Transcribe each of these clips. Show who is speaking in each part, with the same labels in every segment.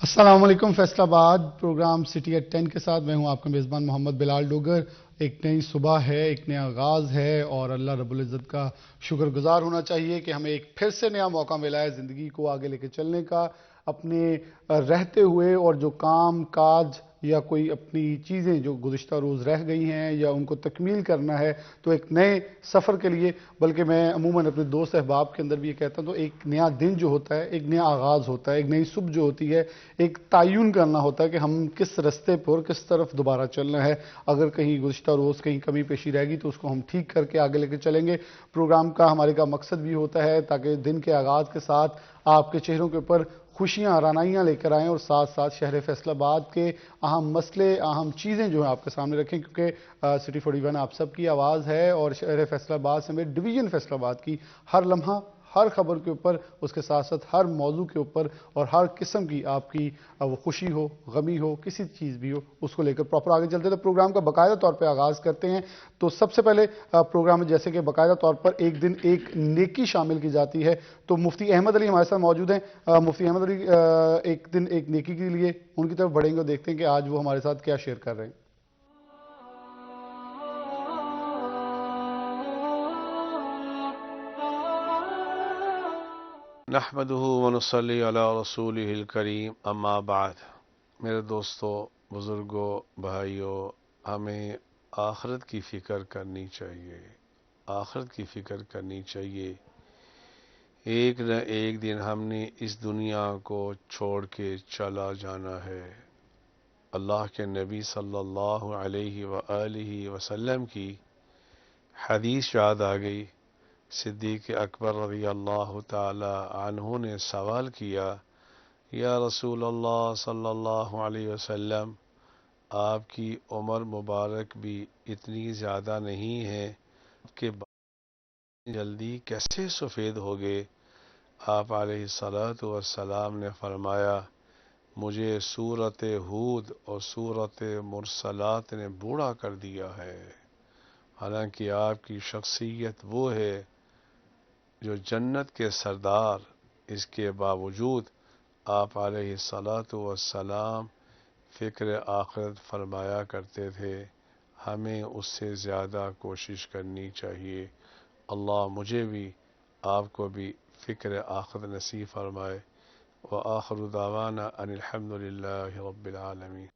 Speaker 1: अस्सलाम वालेकुम। Faisalabad programme city eight 10 के साथ मैं हूं आपका मेज़बान मोहम्मद बिलाल डोगर। एक नई सुबह है, एक नया आगाज़ है और अल्लाह रब्बुल इज़्ज़त का शुक्रगुजार होना चाहिए कि हमें एक फिर से नया मौका मिला है ज़िंदगी को आगे लेके चलने का। अपने रहते हुए और जो काम काज या कोई अपनी चीज़ें जो गुज़िश्ता रोज़ रह गई हैं या उनको तकमील करना है, तो एक नए सफ़र के लिए, बल्कि मैं अमूमन अपने दोस्त अहबाब के अंदर भी ये कहता हूँ, तो एक नया दिन जो होता है, एक नया आगाज़ होता है, एक नई सुबह जो होती है, एक तयन करना होता है कि हम किस रास्ते पर किस तरफ दोबारा चलना है। अगर कहीं गुज़िश्ता रोज़ कहीं कमी पेशी रहेगी तो उसको हम ठीक करके आगे लेके चलेंगे। प्रोग्राम का हमारे का मकसद भी होता है ताकि दिन के आगाज़ के साथ आपके चेहरों के ऊपर खुशियाँ रानाइयाँ लेकर आएँ और साथ साथ शहर फैसलाबाद के अहम मसले, अहम चीज़ें जो हैं आपके सामने रखें, क्योंकि सिटी 41 आप सबकी आवाज़ है और शहर फैसलाबाद समेत डिवीज़न फैसलाबाद की हर लम्हा, हर खबर के ऊपर, उसके साथ साथ हर मौजू के ऊपर और हर किस्म की आपकी वो खुशी हो, गमी हो, किसी चीज़ भी हो, उसको लेकर प्रॉपर आगे चलते हैं। तो प्रोग्राम का बाकायदा तौर पर आगाज़ करते हैं। तो सबसे पहले प्रोग्राम में जैसे कि बाकायदा तौर पर एक दिन एक नेकी शामिल की जाती है, तो मुफ्ती अहमद अली हमारे साथ मौजूद हैं। मुफ्ती अहमद अली एक दिन एक नेकी के लिए उनकी तरफ बढ़ेंगे और देखते हैं कि आज वो हमारे साथ क्या शेयर कर रहे हैं।
Speaker 2: नहमदुहु व नुसल्ली अला रसूलिहिल करीम अम्मा बाद। मेरे दोस्तों, बुज़ुर्गों, भाइयों, हमें आखिरत की फ़िक्र करनी चाहिए। आखिरत की फ़िक्र करनी चाहिए। एक न एक दिन हमने इस दुनिया को छोड़ के चला जाना है। अल्लाह के नबी सल्लल्लाहु अलैहि व आलिहि वसल्लम की हदीस याद आ गई। सिद्दीक़ अकबर रज़ी अल्लाह ताला अन्हु ने सवाल किया, या रसूल अल्लाह सल्लल्लाहु अलैहि वसल्लम, आपकी उम्र मुबारक भी इतनी ज़्यादा नहीं है कि जल्दी कैसे सफ़ेद हो गए? आप अलैहिस्सलातु वस्सलाम ने फरमाया, मुझे सूरत हूद और सूरत मुरसलात ने बूढ़ा कर दिया है। हालांकि आपकी शख्सियत वो है जो जन्नत के सरदार, इसके बावजूद आप अलैहिस्सलातु वस्सलाम फ़िक्र आखिरत फरमाया करते थे। हमें उससे ज़्यादा कोशिश करनी चाहिए। अल्लाह मुझे भी आपको भी फ़िक्र आखिरत नसीब फरमाए। व आखिरु दावाना अनिल हम्दुलिल्लाहि रब्बिल आलमीन।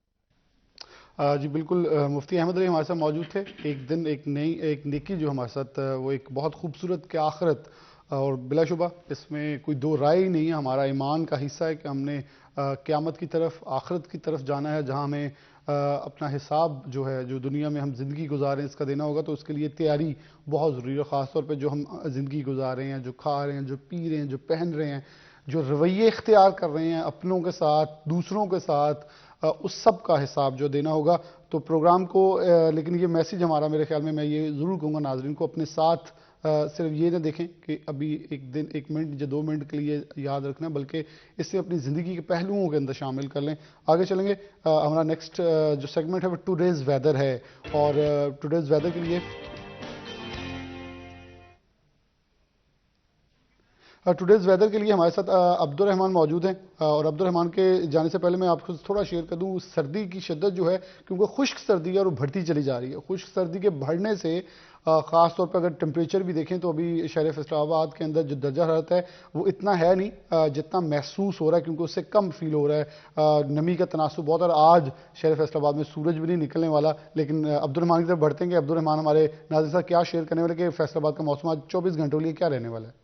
Speaker 1: जी बिल्कुल, मुफ्ती अहमद अली हमारे साथ मौजूद थे। एक दिन एक नई एक नेकी जो हमारे साथ वो एक बहुत खूबसूरत के आखिरत, और बिलाशुबा इसमें कोई दो राय ही नहीं है, हमारा ईमान का हिस्सा है कि हमने क़यामत की तरफ, आखिरत की तरफ जाना है, जहाँ हमें अपना हिसाब जो है, जो दुनिया में हम ज़िंदगी गुजारें इसका देना होगा। तो उसके लिए तैयारी बहुत ज़रूरी है। ख़ासतौर पर जो हम ज़िंदगी गुजार रहे हैं, जो खा रहे हैं, जो पी रहे हैं, जो पहन रहे हैं, जो रवैये इख्तियार कर रहे हैं अपनों के साथ, दूसरों के साथ, उस सब का हिसाब जो देना होगा। तो प्रोग्राम को लेकिन ये मैसेज हमारा, मेरे ख्याल में मैं ये ज़रूर कहूँगा नाजरीन को, अपने साथ सिर्फ ये ना देखें कि अभी एक दिन एक मिनट या 2 मिनट के लिए याद रखना, बल्कि इससे अपनी ज़िंदगी के पहलुओं के अंदर शामिल कर लें। आगे चलेंगे। हमारा नेक्स्ट जो सेगमेंट है वो टुडेज़ वेदर है, और टुडेज़ वेदर के लिए टुडेज़ वेदर के लिए हमारे साथ अब्दुल रहमान मौजूद हैं। और अब्दुल रहमान के जाने से पहले मैं आपको थोड़ा शेयर कर दूं, सर्दी की शिद्दत जो है, क्योंकि खुश्क सर्दी है और वो बढ़ती चली जा रही है। खुश्क सर्दी के बढ़ने से ख़ास तौर पर अगर टेम्परेचर भी देखें तो अभी शहर फैसलाबाद के अंदर जो दर्जा हरारत है वो इतना है नहीं जितना महसूस हो रहा है, क्योंकि उससे कम फील हो रहा है। नमी का तनासुब बहुत है। और आज शहर फैसलाबाद में सूरज भी नहीं निकलने वाला। लेकिन अब्दुल रहमान की तरफ बढ़ते हैं कि अब्दुल रहमान हमारे नाज़रीन साहब क्या शेयर करने वाले कि फैसलाबाद का मौसम आज 24 घंटों के लिए क्या रहने वाला है।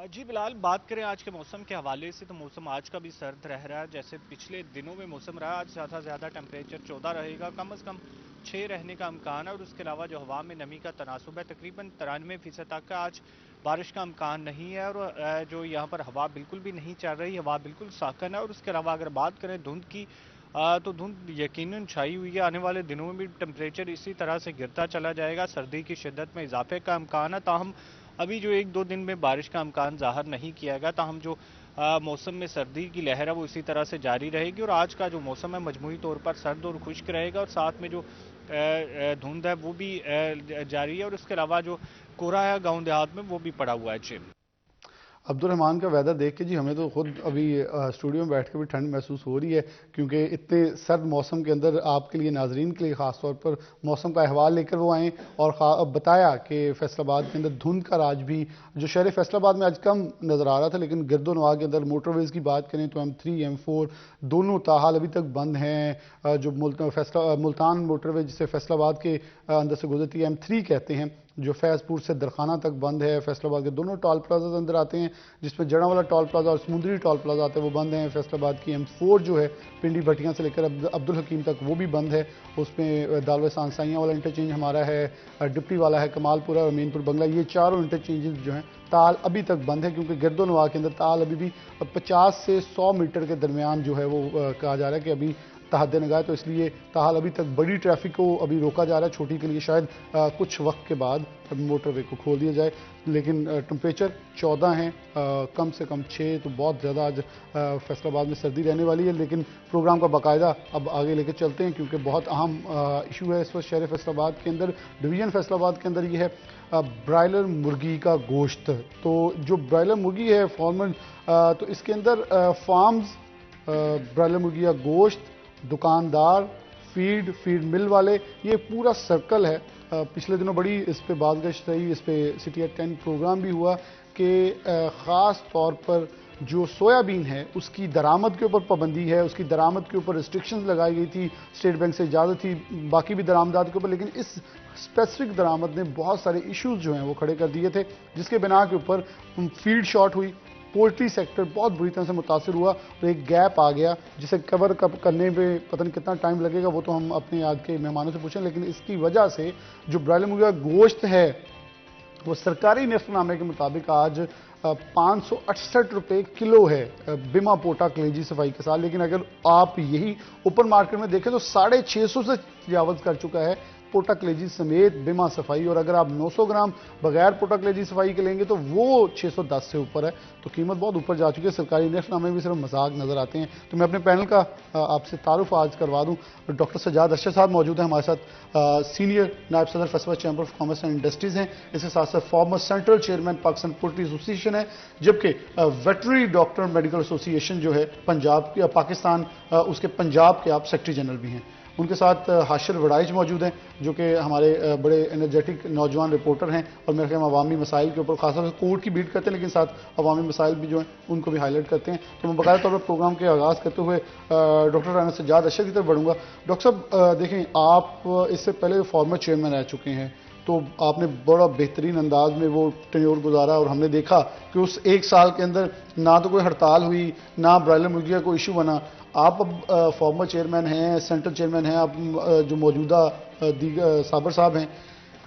Speaker 3: जी बिलाल, बात करें आज के मौसम के हवाले से तो मौसम आज का भी सर्द रह रहा है। जैसे पिछले दिनों में मौसम रहा, आज ज़्यादा से ज़्यादा टेम्परेचर 14 रहेगा, कम से कम 6 रहने का इम्कान है। और उसके अलावा जो हवा में नमी का तनासुब है तकरीबन 93% तक का, आज बारिश का इम्कान नहीं है। और जो यहाँ पर हवा बिल्कुल भी नहीं चल रही, हवा बिल्कुल साकन है। और उसके अलावा अगर बात करें धुंध की, तो धुंध यकीनन छाई हुई है। आने वाले दिनों में भी टेम्परेचर इसी तरह से गिरता चला जाएगा, सर्दी की शिद्दत में इजाफे का इम्कान है। ताहम अभी जो 1-2 दिन में बारिश का इम्कान ज़ाहिर नहीं किया गया, ताहम जो मौसम में सर्दी की लहर है वो इसी तरह से जारी रहेगी। और आज का जो मौसम है मजमूई तौर पर सर्द और खुश्क रहेगा, और साथ में जो धुंध है वो भी जारी है। और इसके अलावा जो कोहरा है गाँव देहात में वो भी पड़ा हुआ है। जी
Speaker 1: अब्दुल रहमान का वेदर देख के जी हमें तो खुद अभी स्टूडियो में बैठ के भी ठंड महसूस हो रही है, क्योंकि इतने सर्द मौसम के अंदर आपके लिए, नाजरीन के लिए ख़ास तौर पर मौसम का अहवाल लेकर वो आएँ और बताया कि फैसलाबाद के अंदर धुंध का राज भी जो शहर फैसलाबाद में आज कम नज़र आ रहा था, लेकिन गिरदोनवा के अंदर मोटरवेज़ की बात करें तो M3 M4 दोनों ताहाल अभी तक बंद हैं। जो मुल्तान मोटरवे जिसे फैसलाबाद के अंदर से गुजरती है M3 कहते हैं, जो फैज़पुर से दरखाना तक बंद है। फैसलाबाद के दोनों टोल प्लाजा अंदर आते हैं, जिसमें जड़ा वाला टोल प्लाजा और समुद्री टोल प्लाजा आते हैं, वो बंद हैं। फैसलाबाद की M4 जो है पिंडी भटियां से लेकर अब्दुल हकीम तक वो भी बंद है। उसमें दालवे सांसाइयाँ वाला इंटरचेंज हमारा है, डिप्टी वाला है, कमालपुरा और अमीनपुर बंगला, ये चारों इंटरचेंजेस जो हैं ताल अभी तक बंद है, क्योंकि गिरदोनवा के अंदर ताल अभी भी 50 से 100 मीटर के दरमियान जो है वो कहा जा रहा है कि अभी तहद नगाह, तो इसलिए ताहाल अभी तक बड़ी ट्रैफिक को अभी रोका जा रहा है। छोटी के लिए शायद कुछ वक्त के बाद मोटरवे को खोल दिया जाए। लेकिन टेम्परेचर 14 हैं, कम से कम 6, तो बहुत ज़्यादा आज फैसलाबाद में सर्दी रहने वाली है। लेकिन प्रोग्राम का बाकायदा अब आगे लेकर चलते हैं, क्योंकि बहुत अहम इशू है इस वक्त शहर फैसलाबाद के अंदर, डिवीज़न फैसलाबाद के अंदर ये है ब्रायलर मुर्गी का गोश्त। तो जो ब्रायलर मुर्गी है फॉर्मल, तो इसके अंदर फार्म्स, ब्रायलर मुर्गी का गोश्त, दुकानदार, फीड मिल वाले, ये पूरा सर्कल है। पिछले दिनों बड़ी इस पे बातगश्त रही, इस पे सिटी एट 10 प्रोग्राम भी हुआ कि ख़ास तौर पर जो सोयाबीन है उसकी दरामद के ऊपर पाबंदी है, उसकी दरामद के ऊपर रिस्ट्रिक्शंस लगाई गई थी, स्टेट बैंक से इजाज़त थी बाकी भी दरामदात के ऊपर, लेकिन इस स्पेसिफिक दरामद ने बहुत सारे इश्यूज जो हैं वो खड़े कर दिए थे, जिसके बिना के ऊपर फीड शॉर्ट हुई, पोल्ट्री सेक्टर बहुत बुरी तरह से मुतासर हुआ और एक गैप आ गया जिसे कवर करने में पता नहीं कितना टाइम लगेगा, वो तो हम अपने आज के मेहमानों से पूछें। लेकिन इसकी वजह से जो ब्रायलर मुर्गी का गोश्त है वो सरकारी निफ्तनामे के मुताबिक आज 568 रुपये किलो है बिमा पोटा कलेजी सफाई के साथ। लेकिन अगर आप यही ओपन मार्केट में देखें तो 650 से तजावज़ कर चुका है पोटा कलेजी समेत बिमा सफाई, और अगर आप 900 ग्राम बगैर पोटा कलेजी सफाई के लेंगे तो वो 610 से ऊपर है। तो कीमत बहुत ऊपर जा चुकी है, सरकारी निफ्तनामे भी सिर्फ मजाक नजर आते हैं। तो मैं अपने पैनल का आपसे तारुफ आज करवा दूं। डॉक्टर सज्जाद अरशद साहब मौजूद हैं हमारे साथ, सीनियर नायब सदर Faisalabad chamber of commerce and industries हैं, इसके साथ साथ farmer central chairman Pakistan poultry association है, जबकि वेटनरी डॉक्टर मेडिकल एसोसिएशन जो है पंजाब पाकिस्तान, उसके पंजाब के आप सेक्रेटरी जनरल भी हैं। उनके साथ हाशिर वड़ाइच मौजूद हैं जो कि हमारे बड़े एनर्जेटिक नौजवान रिपोर्टर हैं और मेरे ख्याल में अवामी मसाइल के ऊपर खासतौर से कोर्ट की बीट करते हैं, लेकिन साथ अवामी मसाइल भी जो हैं उनको भी हाईलाइट करते हैं। तो मैं बाकायदा तौर पर प्रोग्राम के आगाज़ करते हुए डॉक्टर राना सज्जाद अरशद की तरफ बढ़ूँगा। डॉक्टर साहब देखें, आप इससे पहले फॉर्मर चेयरमैन रह चुके हैं, तो आपने बड़ा बेहतरीन अंदाज में वो टेन्योर गुजारा और हमने देखा कि उस एक साल के अंदर ना तो कोई हड़ताल हुई, ना ब्रायलर मुर्गी का कोई इशू बना। आप अब फॉर्मर चेयरमैन हैं, सेंट्रल चेयरमैन हैं, आप जो मौजूदा साबर साहब हैं,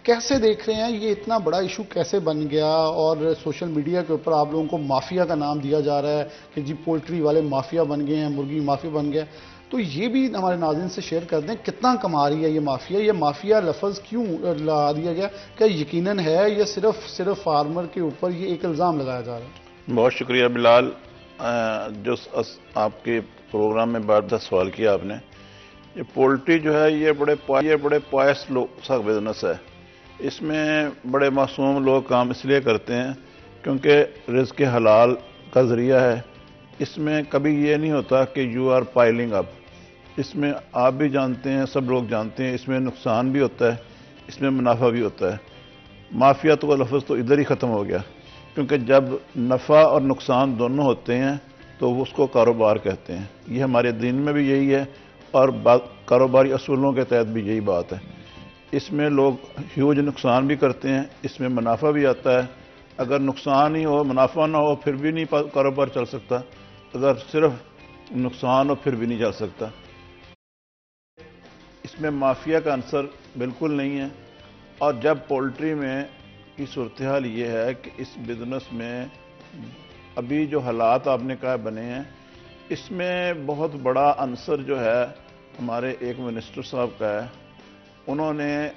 Speaker 1: कैसे देख रहे हैं ये इतना बड़ा इशू कैसे बन गया? और सोशल मीडिया के ऊपर आप लोगों को माफिया का नाम दिया जा रहा है कि जी पोल्ट्री वाले माफिया बन गए हैं, मुर्गी माफिया बन गया। तो ये भी हमारे नाज़रीन से शेयर कर दें, कितना कमा रही है ये माफिया लफ्ज़ क्यों ला दिया गया? क्या यकीनन है या सिर्फ फार्मर के ऊपर ये एक इल्ज़ाम लगाया जा रहा है?
Speaker 4: बहुत शुक्रिया बिलाल, जो आपके प्रोग्राम में बार बार सवाल किया आपने। ये पोल्ट्री जो है ये बड़े पॉयस सा बिजनेस है। इसमें बड़े मासूम लोग काम इसलिए करते हैं क्योंकि रिज़्क़ हलाल का ज़रिया है। इसमें कभी ये नहीं होता कि यू आर पाइलिंग अप। इसमें आप भी जानते हैं, सब लोग जानते हैं, इसमें नुकसान भी होता है, इसमें मुनाफा भी होता है। माफिया तो का लफ्ज़ तो इधर ही ख़त्म हो गया, क्योंकि जब नफ़ा और नुकसान दोनों होते हैं तो उसको कारोबार कहते हैं। ये हमारे दीन में भी यही है और कारोबारी असूलों के तहत भी यही बात है। इसमें लोग ह्यूज नुकसान भी करते हैं, इसमें मुनाफा भी आता है। अगर नुकसान ही हो, मुनाफा ना हो, फिर भी नहीं कारोबार चल सकता। अगर सिर्फ नुकसान हो फिर भी नहीं चल सकता। इसमें माफिया का अंसर बिल्कुल नहीं है। और जब पोल्ट्री में की सूरत हाल ये है कि इस बिज़नेस में अभी जो हालात आपने कहा बने हैं, इसमें बहुत बड़ा अंसर जो है हमारे एक मिनिस्टर साहब का है। उन्होंने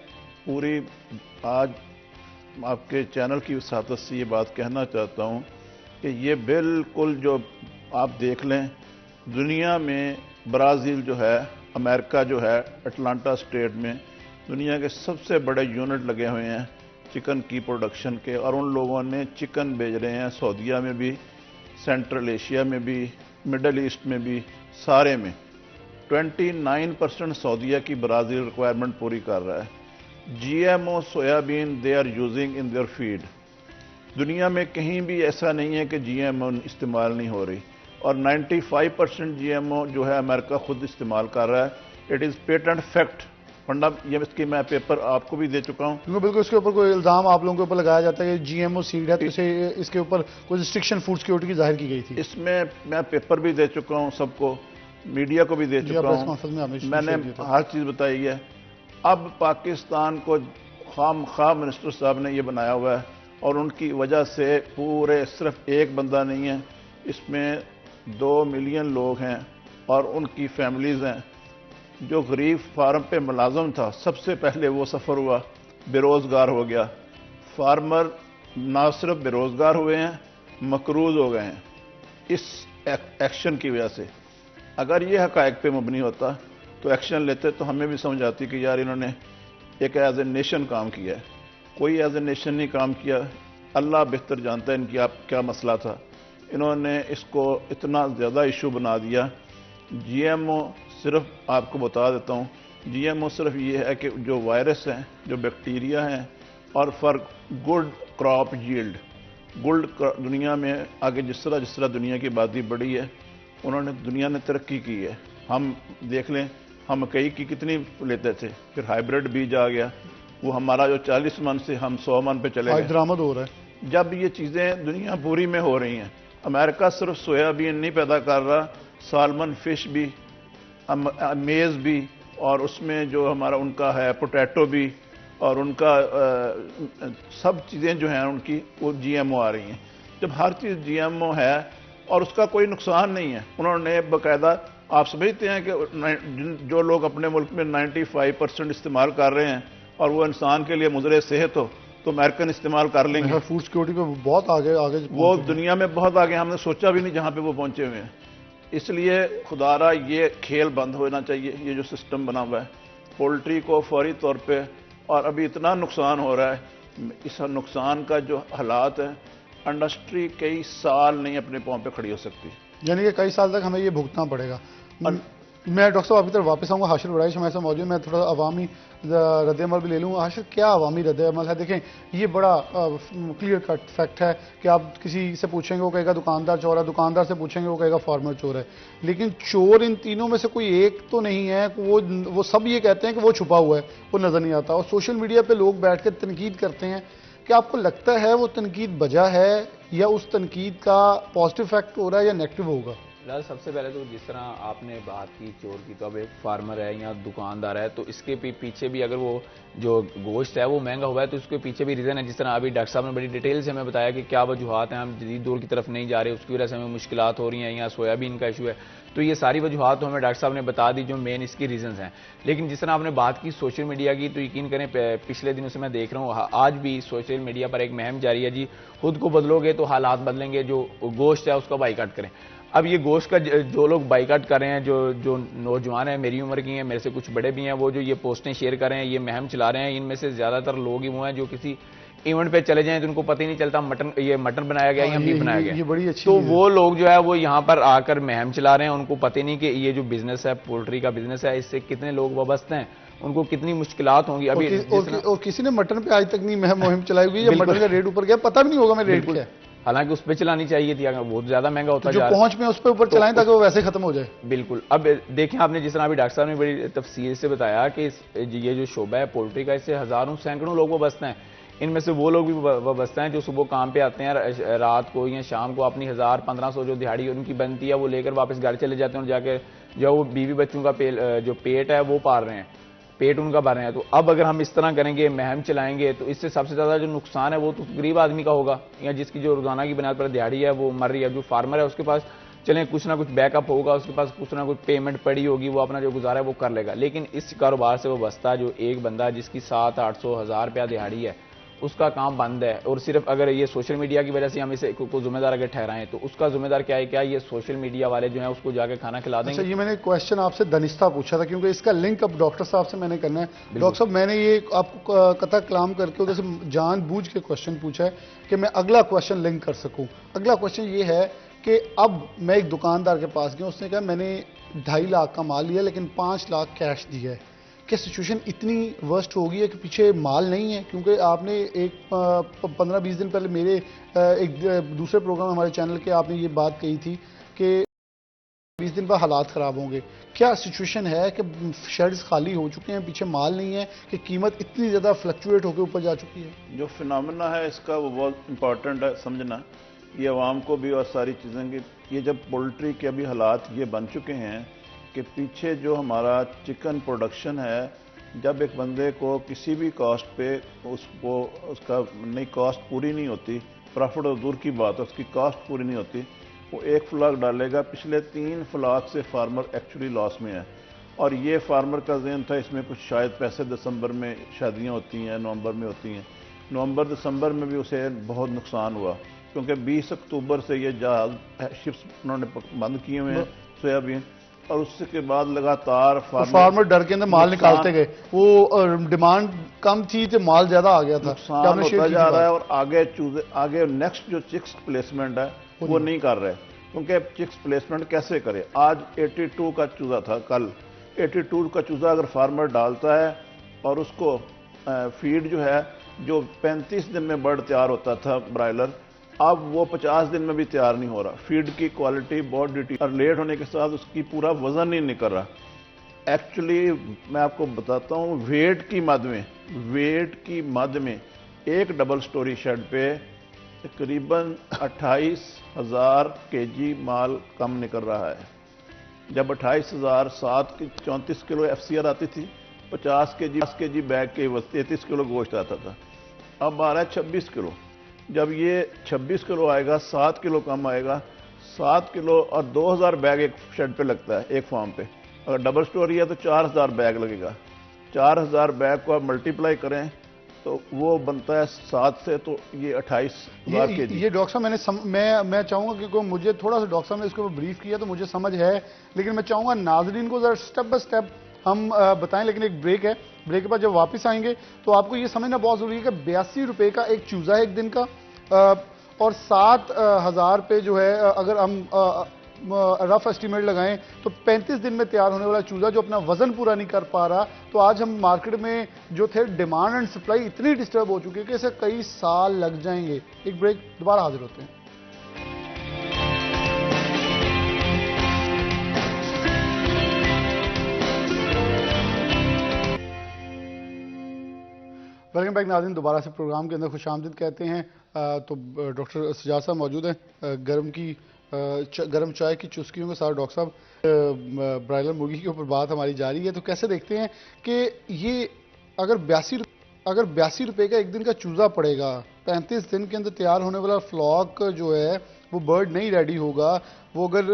Speaker 4: पूरी, आज आपके चैनल की वसातत से ये बात कहना चाहता हूँ कि ये बिल्कुल जो आप देख लें, दुनिया में ब्राज़ील जो है, अमेरिका जो है, अटलांटा स्टेट में दुनिया के सबसे बड़े यूनिट लगे हुए हैं चिकन की प्रोडक्शन के, और उन लोगों ने चिकन भेज रहे हैं सऊदीया में भी, सेंट्रल एशिया में भी, मिडल ईस्ट में भी, सारे में। 29% सऊदीया की ब्राज़ील रिक्वायरमेंट पूरी कर रहा है। GMO soybean they are using in their feed. दुनिया में कहीं भी ऐसा नहीं है कि जीएमओ इस्तेमाल नहीं हो रही, और 95% जीएमओ जो है अमेरिका खुद इस्तेमाल कर रहा है। It is patent fact. Panda, ये इसकी मैं पेपर आपको भी दे चुका हूँ।
Speaker 1: बिल्कुल, इसके ऊपर कोई इल्जाम आप लोगों के ऊपर लगाया जाता है कि जीएमओ सीड है, तो इसके ऊपर कोई रिस्ट्रिक्शन फूड सिक्योरिटी की जाहिर की गई थी।
Speaker 4: इसमें मैं पेपर भी दे चुका हूँ सबको, मीडिया को भी दे चुका हूँ, मैंने हर चीज़ बताई है। अब पाकिस्तान को खाम मिनिस्टर साहब ने ये बनाया हुआ है, और उनकी वजह से पूरे, सिर्फ एक बंदा नहीं है, इसमें 2 मिलियन लोग हैं और उनकी फैमिलीज़ हैं। जो गरीब फार्म पे मुलाजम था, सबसे पहले वो सफ़र हुआ, बेरोज़गार हो गया। फार्मर ना सिर्फ बेरोज़गार हुए हैं, मकरूज़ हो गए हैं इस एक्शन की वजह से। अगर ये हक़ाइक़ पे मबनी होता तो एक्शन लेते, तो हमें भी समझ आती कि यार इन्होंने एक एज ए नेशन काम किया है। कोई एज ए नेशन नहीं काम किया। अल्लाह बेहतर जानता है इनकी आप क्या मसला था। इन्होंने इसको इतना ज़्यादा इशू बना दिया। जीएमओ सिर्फ, आपको बता देता हूँ, जीएमओ सिर्फ ये है कि जो वायरस हैं, जो बैक्टीरिया हैं, और फॉर गुड क्रॉप यील्ड, दुनिया में आगे जिस तरह दुनिया की आबादी बढ़ी है, दुनिया ने तरक्की की है। हम देख लें, हम मकई की कितनी लेते थे, फिर हाइब्रिड बीज आ गया, वो हमारा जो 40 मन से हम 100 मन पे चले गए,
Speaker 1: दरामद हो रहा है।
Speaker 4: जब ये चीज़ें दुनिया पूरी में हो रही हैं, अमेरिका सिर्फ सोयाबीन नहीं पैदा कर रहा, सालमन फिश भी, मेज़ भी, और उसमें जो हमारा उनका है पोटैटो भी, और उनका सब चीज़ें जो हैं उनकी, वो जीएमओ आ रही हैं। जब हर चीज़ जीएमओ है और उसका कोई नुकसान नहीं है, उन्होंने बाकायदा, आप समझते हैं कि जो लोग अपने मुल्क में 95% इस्तेमाल कर रहे हैं और वो इंसान के लिए मुज़र सेहत हो, तो अमेरिकन इस्तेमाल कर लेंगे।
Speaker 1: फूड सिक्योरिटी पे बहुत आगे
Speaker 4: वो दुनिया में बहुत आगे, हमने सोचा भी नहीं जहाँ पे वो पहुँचे हुए हैं। इसलिए खुदारा ये खेल बंद होना चाहिए, ये जो सिस्टम बना हुआ है पोल्ट्री को फौरी तौर पे। और अभी इतना नुकसान हो रहा है, इस नुकसान का जो हालात है, इंडस्ट्री कई साल नहीं अपने पाँव पे खड़ी हो सकती,
Speaker 1: यानी कि कई साल तक हमें ये भुगतना पड़ेगा। मैं डॉक्टर साहब आपकी तरफ वापस आऊँगा। हाशिर वड़ाइश हमारे साथ मौजूद, मैं थोड़ा अवामी रद्द-ए-अमल भी ले लूँगा। हाशिर, क्या अवामी रद्द-ए-अमल है? देखें, ये बड़ा क्लियर कट फैक्ट है कि आप किसी से पूछेंगे वो कहेगा दुकानदार चोर है, दुकानदार से पूछेंगे वो कहेगा फार्मर चोर है। लेकिन चोर इन तीनों में से कोई एक तो नहीं है। वो सब ये कहते हैं कि वो छुपा हुआ है, वो नज़र नहीं आता। और सोशल मीडिया पर लोग बैठ कर तनकीद करते हैं। क्या आपको लगता है वो तनकीद बजा है, या उस तनकीद का पॉजिटिव इफेक्ट हो रहा है या नेगेटिव होगा?
Speaker 5: सबसे पहले तो जिस तरह आपने बात की चोर की, तो अब एक फार्मर है या दुकानदार है, तो इसके पीछे भी अगर वो जो गोश्त है वो महंगा हुआ है, तो उसके पीछे भी रीज़न है। जिस तरह अभी डॉक्टर साहब ने बड़ी डिटेल से हमें बताया कि क्या वजूहात हैं, हम जदीद दौर की तरफ नहीं जा रहे, उसकी वजह से हमें मुश्किलात हो रही हैं, या सोयाबीन का इशू है। तो ये सारी वजूहात तो हमें डॉक्टर साहब ने बता दी जो मेन इसकी रीजंस हैं। लेकिन जिस तरह आपने बात की सोशल मीडिया की, तो यकीन करें पिछले दिनों से मैं देख रहा हूँ, आज भी सोशल मीडिया पर एक मुहिम जारी है जी, खुद को बदलोगे तो हालात बदलेंगे, जो गोश्त है उसका बाइकाट करें। अब ये गोश्त का जो लोग बाइकाट कर रहे हैं, जो नौजवान हैं, मेरी उम्र की हैं, मेरे से कुछ बड़े भी हैं, वो जो ये पोस्टें शेयर कर रहे हैं, ये मुहिम चला रहे हैं, इनमें से ज़्यादातर लोग ही वो हैं जो किसी इवेंट पे चले जाएं तो उनको पता ही नहीं चलता मटन बनाया गया या बीफ बनाया गया।
Speaker 1: ये बड़ी अच्छी
Speaker 5: तो वो लोग जो है वो यहाँ पर आकर मुहिम चला रहे हैं, उनको पता ही नहीं कि ये जो बिजनेस है, पोल्ट्री का बिजनेस है, इससे कितने लोग वाबस्ते हैं, उनको कितनी मुश्किलात होंगी। अभी
Speaker 1: और किसी ने मटन पे आज तक नहीं मुहिम चलाई हुई है, मटन का रेट ऊपर गया, पता भी नहीं होगा मैं रेट क्या है।
Speaker 5: हालांकि उस पर चलानी चाहिए थी, अगर बहुत ज्यादा महंगा होता है,
Speaker 1: जो पहुंच में उस पर ऊपर चलाएं ताकि वो वैसे खत्म हो जाए।
Speaker 5: बिल्कुल। अब देखें, आपने जिस तरह अभी डॉक्टर साहब ने बड़ी तफसील से बताया कि ये जो शोबा है पोल्ट्री का, इससे हजारों सैकड़ों लोग वाबस्ते हैं। इनमें से वो लोग भी वाबस्ते हैं जो सुबह काम पे आते हैं, रात को या शाम को अपनी 1000-1500 जो दिहाड़ी उनकी बनती है वो लेकर वापस घर चले जाते हैं, और जाकर जो वो बीवी बच्चों का जो पेट है वो पाल रहे हैं, पेट उनका भर रहे हैं। तो अब अगर हम इस तरह करेंगे, मुहिम चलाएंगे, तो इससे सबसे ज़्यादा जो नुकसान है वो तो गरीब आदमी का होगा, या जिसकी जो रोजाना की बुनियाद पर दिहाड़ी है वो मर रही है। जो फार्मर है उसके पास चलें कुछ ना कुछ बैकअप होगा, उसके पास कुछ ना कुछ पेमेंट पड़ी होगी, वो अपना जो गुजारा है वो कर लेगा। लेकिन इस कारोबार से वो बचता जो एक बंदा जिसकी 700-800 हज़ार रुपया दिहाड़ी है, उसका काम बंद है। और सिर्फ अगर ये सोशल मीडिया की वजह से हम इसे को जिम्मेदार अगर ठहराएं तो उसका जिम्मेदार क्या है? क्या ये सोशल मीडिया वाले जो हैं उसको जाके खाना खिला देंगे?
Speaker 1: अच्छा, ये मैंने क्वेश्चन आपसे दनिस्ता पूछा था क्योंकि इसका लिंक अब डॉक्टर साहब से मैंने करना है। डॉक्टर साहब, मैंने ये आपको कथा कलाम करके उधर से जानबूझ के क्वेश्चन पूछा है कि मैं अगला क्वेश्चन लिंक कर सकूं। अगला क्वेश्चन ये है कि अब मैं एक दुकानदार के पास गया, उसने कहा मैंने 2.5 लाख का माल लिया लेकिन 5 लाख कैश दिया है। क्या सिचुएशन इतनी वर्स्ट हो गई है कि पीछे माल नहीं है? क्योंकि आपने एक 15-20 दिन पहले मेरे एक दूसरे प्रोग्राम हमारे चैनल के आपने ये बात कही थी कि 20 दिन बाद हालात ख़राब होंगे। क्या सिचुएशन है कि शेड्स खाली हो चुके हैं, पीछे माल नहीं है कि कीमत इतनी ज़्यादा फ्लक्चुएट होकर ऊपर जा चुकी है?
Speaker 4: जो फिनोमेना है इसका वो बहुत इंपॉर्टेंट है समझना, ये आवाम को भी और सारी चीज़ें की। ये जब पोल्ट्री के अभी हालात ये बन चुके हैं कि पीछे जो हमारा चिकन प्रोडक्शन है, जब एक बंदे को किसी भी कॉस्ट पे उसको उसका नई कॉस्ट पूरी नहीं होती, प्रॉफिट और दूर की बात है, उसकी कॉस्ट पूरी नहीं होती, वो एक फ्लाक डालेगा। पिछले 3 फ्लाक से फार्मर एक्चुअली लॉस में है। और ये फार्मर का ज़हन था इसमें कुछ शायद पैसे दिसंबर में शादियाँ होती हैं, नवंबर में होती हैं, नवंबर दिसंबर में भी उसे बहुत नुकसान हुआ क्योंकि 20 अक्टूबर से ये जहाज शिप्स उन्होंने बंद किए हुए हैं सोयाबीन, और उसके बाद लगातार
Speaker 1: फार्मर डर के अंदर माल निकालते गए। वो डिमांड कम थी तो माल ज्यादा आ गया था,
Speaker 4: नुकसान होता जा रहा है। और आगे नेक्स्ट जो चिक्स प्लेसमेंट है वो नहीं कर रहे, क्योंकि चिक्स प्लेसमेंट कैसे करे? आज 82 का चूजा था, कल 82 का चूजा अगर फार्मर डालता है और उसको फीड जो है जो 35 दिन में बर्ड तैयार होता था ब्रायलर, अब वो 50 दिन में भी तैयार नहीं हो रहा। फीड की क्वालिटी बहुत ड्यूटी और लेट होने के साथ उसकी पूरा वजन नहीं निकल रहा। एक्चुअली मैं आपको बताता हूँ, वेट की मद में एक डबल स्टोरी शेड पे तकरीबन 28,000 केजी माल कम निकल रहा है। जब 28,000 34 किलो FCR आती थी, 50 केजी बैग के 33 किलो गोश्त आता था, अब आ रहा है 26 किलो। जब ये 26 किलो आएगा, 7 किलो कम आएगा, 7 किलो और 2,000 बैग एक शेड पे लगता है, एक फार्म पे। अगर डबल स्टोरी है तो 4,000 बैग लगेगा। 4,000 बैग को आप मल्टीप्लाई करें तो वो बनता है 7 से, तो ये 28,000 केजी।
Speaker 1: ये डॉक्टर साहब मैं चाहूंगा क्योंकि मुझे थोड़ा सा डॉक्टर साहब ने इसके ऊपर ब्रीफ किया तो मुझे समझ है, लेकिन मैं चाहूंगा नाजरीन को जरा स्टेप बाय स्टेप हम बताएं। लेकिन एक ब्रेक है, ब्रेक के बाद जब वापस आएंगे तो आपको ये समझना बहुत जरूरी है कि 82 रुपए का एक चूजा है एक दिन का, और 7,000 पे जो है अगर हम रफ एस्टिमेट लगाएं तो 35 दिन में तैयार होने वाला चूजा जो अपना वजन पूरा नहीं कर पा रहा, तो आज हम मार्केट में जो थे डिमांड एंड सप्लाई इतनी डिस्टर्ब हो चुकी है कि इसे कई साल लग जाएंगे। एक ब्रेक, दोबारा हाजिर होते हैं। वेलकम बैक नाज़रीन, दोबारा से प्रोग्राम के अंदर खुशामदीद कहते हैं। तो डॉक्टर सजाद साहब मौजूद हैं। गर्म चाय की चुस्कियों के साथ डॉक्टर साहब ब्रायलर मुर्गी के ऊपर बात हमारी जारी है। तो कैसे देखते हैं कि ये अगर 82 रुपए का एक दिन का चूजा पड़ेगा, 35 दिन के अंदर तैयार होने वाला फ्लॉक जो है वो बर्ड नहीं रेडी होगा, वो अगर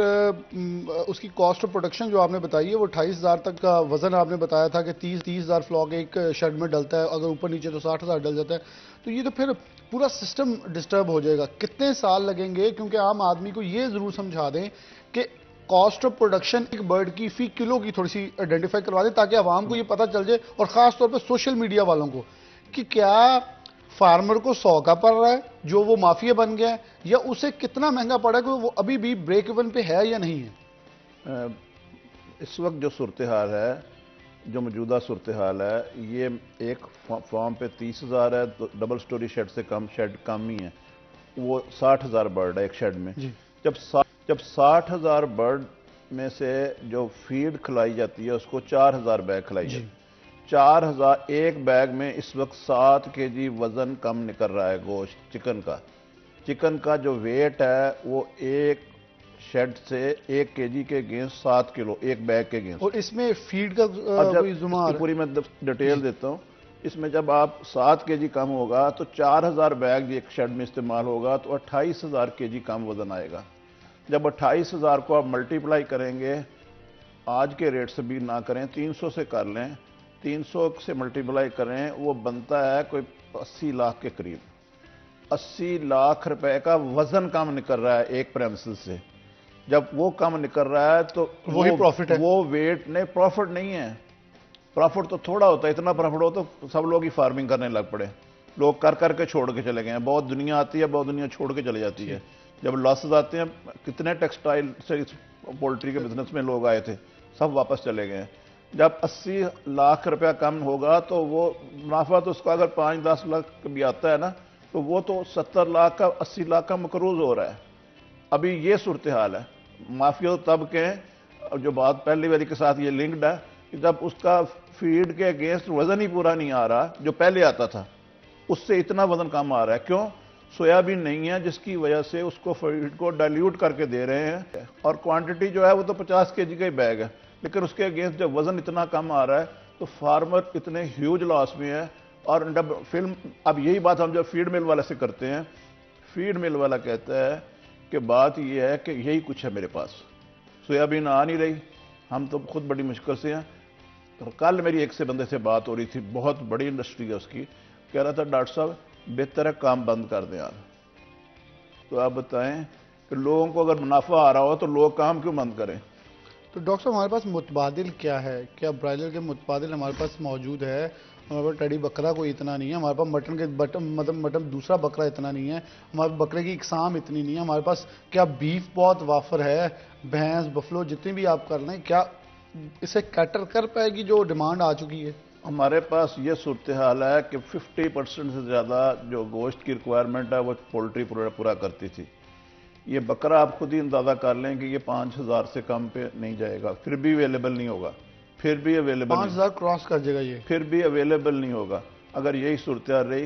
Speaker 1: उसकी कॉस्ट ऑफ प्रोडक्शन जो आपने बताई है वो 28,000 तक का वजन आपने बताया था कि 30,000 फ्लॉक एक शेड में डलता है, अगर ऊपर नीचे तो 60,000 डल जाता है, तो ये तो फिर पूरा सिस्टम डिस्टर्ब हो जाएगा। कितने साल लगेंगे? क्योंकि आम आदमी को ये जरूर समझा दें कि कॉस्ट ऑफ प्रोडक्शन एक बर्ड की फी किलो की थोड़ी सी आइडेंटिफाई करवा दें ताकि आवाम को ये पता चल जाए, और खास तौर पर सोशल मीडिया वालों को, कि क्या फार्मर को 100 का पड़ रहा है जो वो माफिया बन गया है, या उसे कितना महंगा पड़ा है कि वो अभी भी ब्रेक इवन पे है या नहीं है?
Speaker 4: इस वक्त जो सूरत हाल है, जो मौजूदा सूरत हाल है, ये एक फार्म पे 30,000 है, तो डबल स्टोरी शेड से कम शेड कम ही है, वो 60,000 बर्ड है एक शेड में। जब 60,000 बर्ड में से जो फीड खिलाई जाती है उसको 4,000 बैग खिलाई जाती है। 4,000 एक बैग में इस वक्त 7 केजी वजन कम निकल रहा है गोश्त चिकन का जो वेट है वो एक शेड से 1 केजी के गेंस 7 किलो एक बैग के गेंस।
Speaker 1: और इसमें फीड का कोई जुमार
Speaker 4: पूरी मैं डिटेल देता हूँ। इसमें जब आप 7 केजी कम होगा तो 4,000 बैग एक शेड में इस्तेमाल होगा तो 28,000 केजी कम वजन आएगा। जब 28,000 को आप मल्टीप्लाई करेंगे, आज के रेट से भी ना करें, 300 से कर लें, 300 से मल्टीप्लाई करें, वो बनता है कोई 80 लाख के करीब, 80 लाख रुपए का वजन कम निकल रहा है एक प्रेमिसेस से। जब वो कम निकल रहा है तो
Speaker 1: वही प्रॉफिट है।
Speaker 4: वो वेट नहीं, प्रॉफिट नहीं है। प्रॉफिट तो थोड़ा होता है, इतना प्रॉफिट हो तो सब लोग ही फार्मिंग करने लग पड़े। लोग कर करके छोड़ के चले गए हैं। बहुत दुनिया आती है, बहुत दुनिया छोड़ के चले जाती है। जब लॉसेस आते हैं, कितने टेक्सटाइल से पोल्ट्री के बिजनेस में लोग आए थे, सब वापस चले गए हैं। जब 80 लाख रुपया कम होगा तो वो मुनाफा तो उसका अगर 5-10 लाख भी आता है ना, तो वो तो 70 लाख का 80 लाख का मकरूज हो रहा है। अभी ये सूरत हाल है। माफिया तब के जो बात पहली वाली के साथ ये लिंक्ड है कि जब उसका फीड के अगेंस्ट वजन ही पूरा नहीं आ रहा जो पहले आता था, उससे इतना वजन कम आ रहा है। क्यों? सोयाबीन नहीं है, जिसकी वजह से उसको फीड को डाइल्यूट करके दे रहे हैं, और क्वांटिटी जो है वो तो 50 केजी का ही बैग है, लेकिन उसके अगेंस्ट जब वजन इतना कम आ रहा है तो फार्मर इतने ह्यूज लॉस में है। और जब अब यही बात हम जब फीड मिल वाले से करते हैं, फीड मिल वाला कहता है कि बात यह है कि यही कुछ है मेरे पास, सोयाबीन आ नहीं रही, हम तो खुद बड़ी मुश्किल से हैं। तो कल मेरी एक से बंदे से बात हो रही थी, बहुत बड़ी इंडस्ट्री है उसकी, कह रहा था डॉक्टर साहब बेहतर है काम बंद कर दें यार। तो आप बताएं कि लोगों को अगर मुनाफा आ रहा हो तो लोग काम क्यों बंद करें?
Speaker 1: तो डॉक्टर साहब हमारे पास मुतबादिल क्या है? क्या ब्रायलर के मुतबादिल हमारे पास मौजूद है? हमारे पास टेडी बकरा कोई इतना नहीं है, हमारे पास मटन के मटन दूसरा बकरा इतना नहीं है, हमारे बकरे की इकसाम इतनी नहीं है, हमारे पास क्या बीफ बहुत वाफर है, भैंस बफलो जितनी भी आप कर लें, क्या इसे कैटर कर पाएगी जो डिमांड आ चुकी है?
Speaker 4: हमारे पास ये सूरत हाल है कि 50% से ज़्यादा जो गोश्त की रिक्वायरमेंट है वो पोल्ट्री पूरा करती थी। ये बकरा आप खुद ही अंदाज़ा कर लें कि ये 5000 से कम पे नहीं जाएगा, फिर भी अवेलेबल नहीं होगा, फिर भी अवेलेबल
Speaker 1: 5000 क्रॉस कर जाएगा ये,
Speaker 4: फिर भी अवेलेबल नहीं होगा। अगर यही सूरत हाल रही,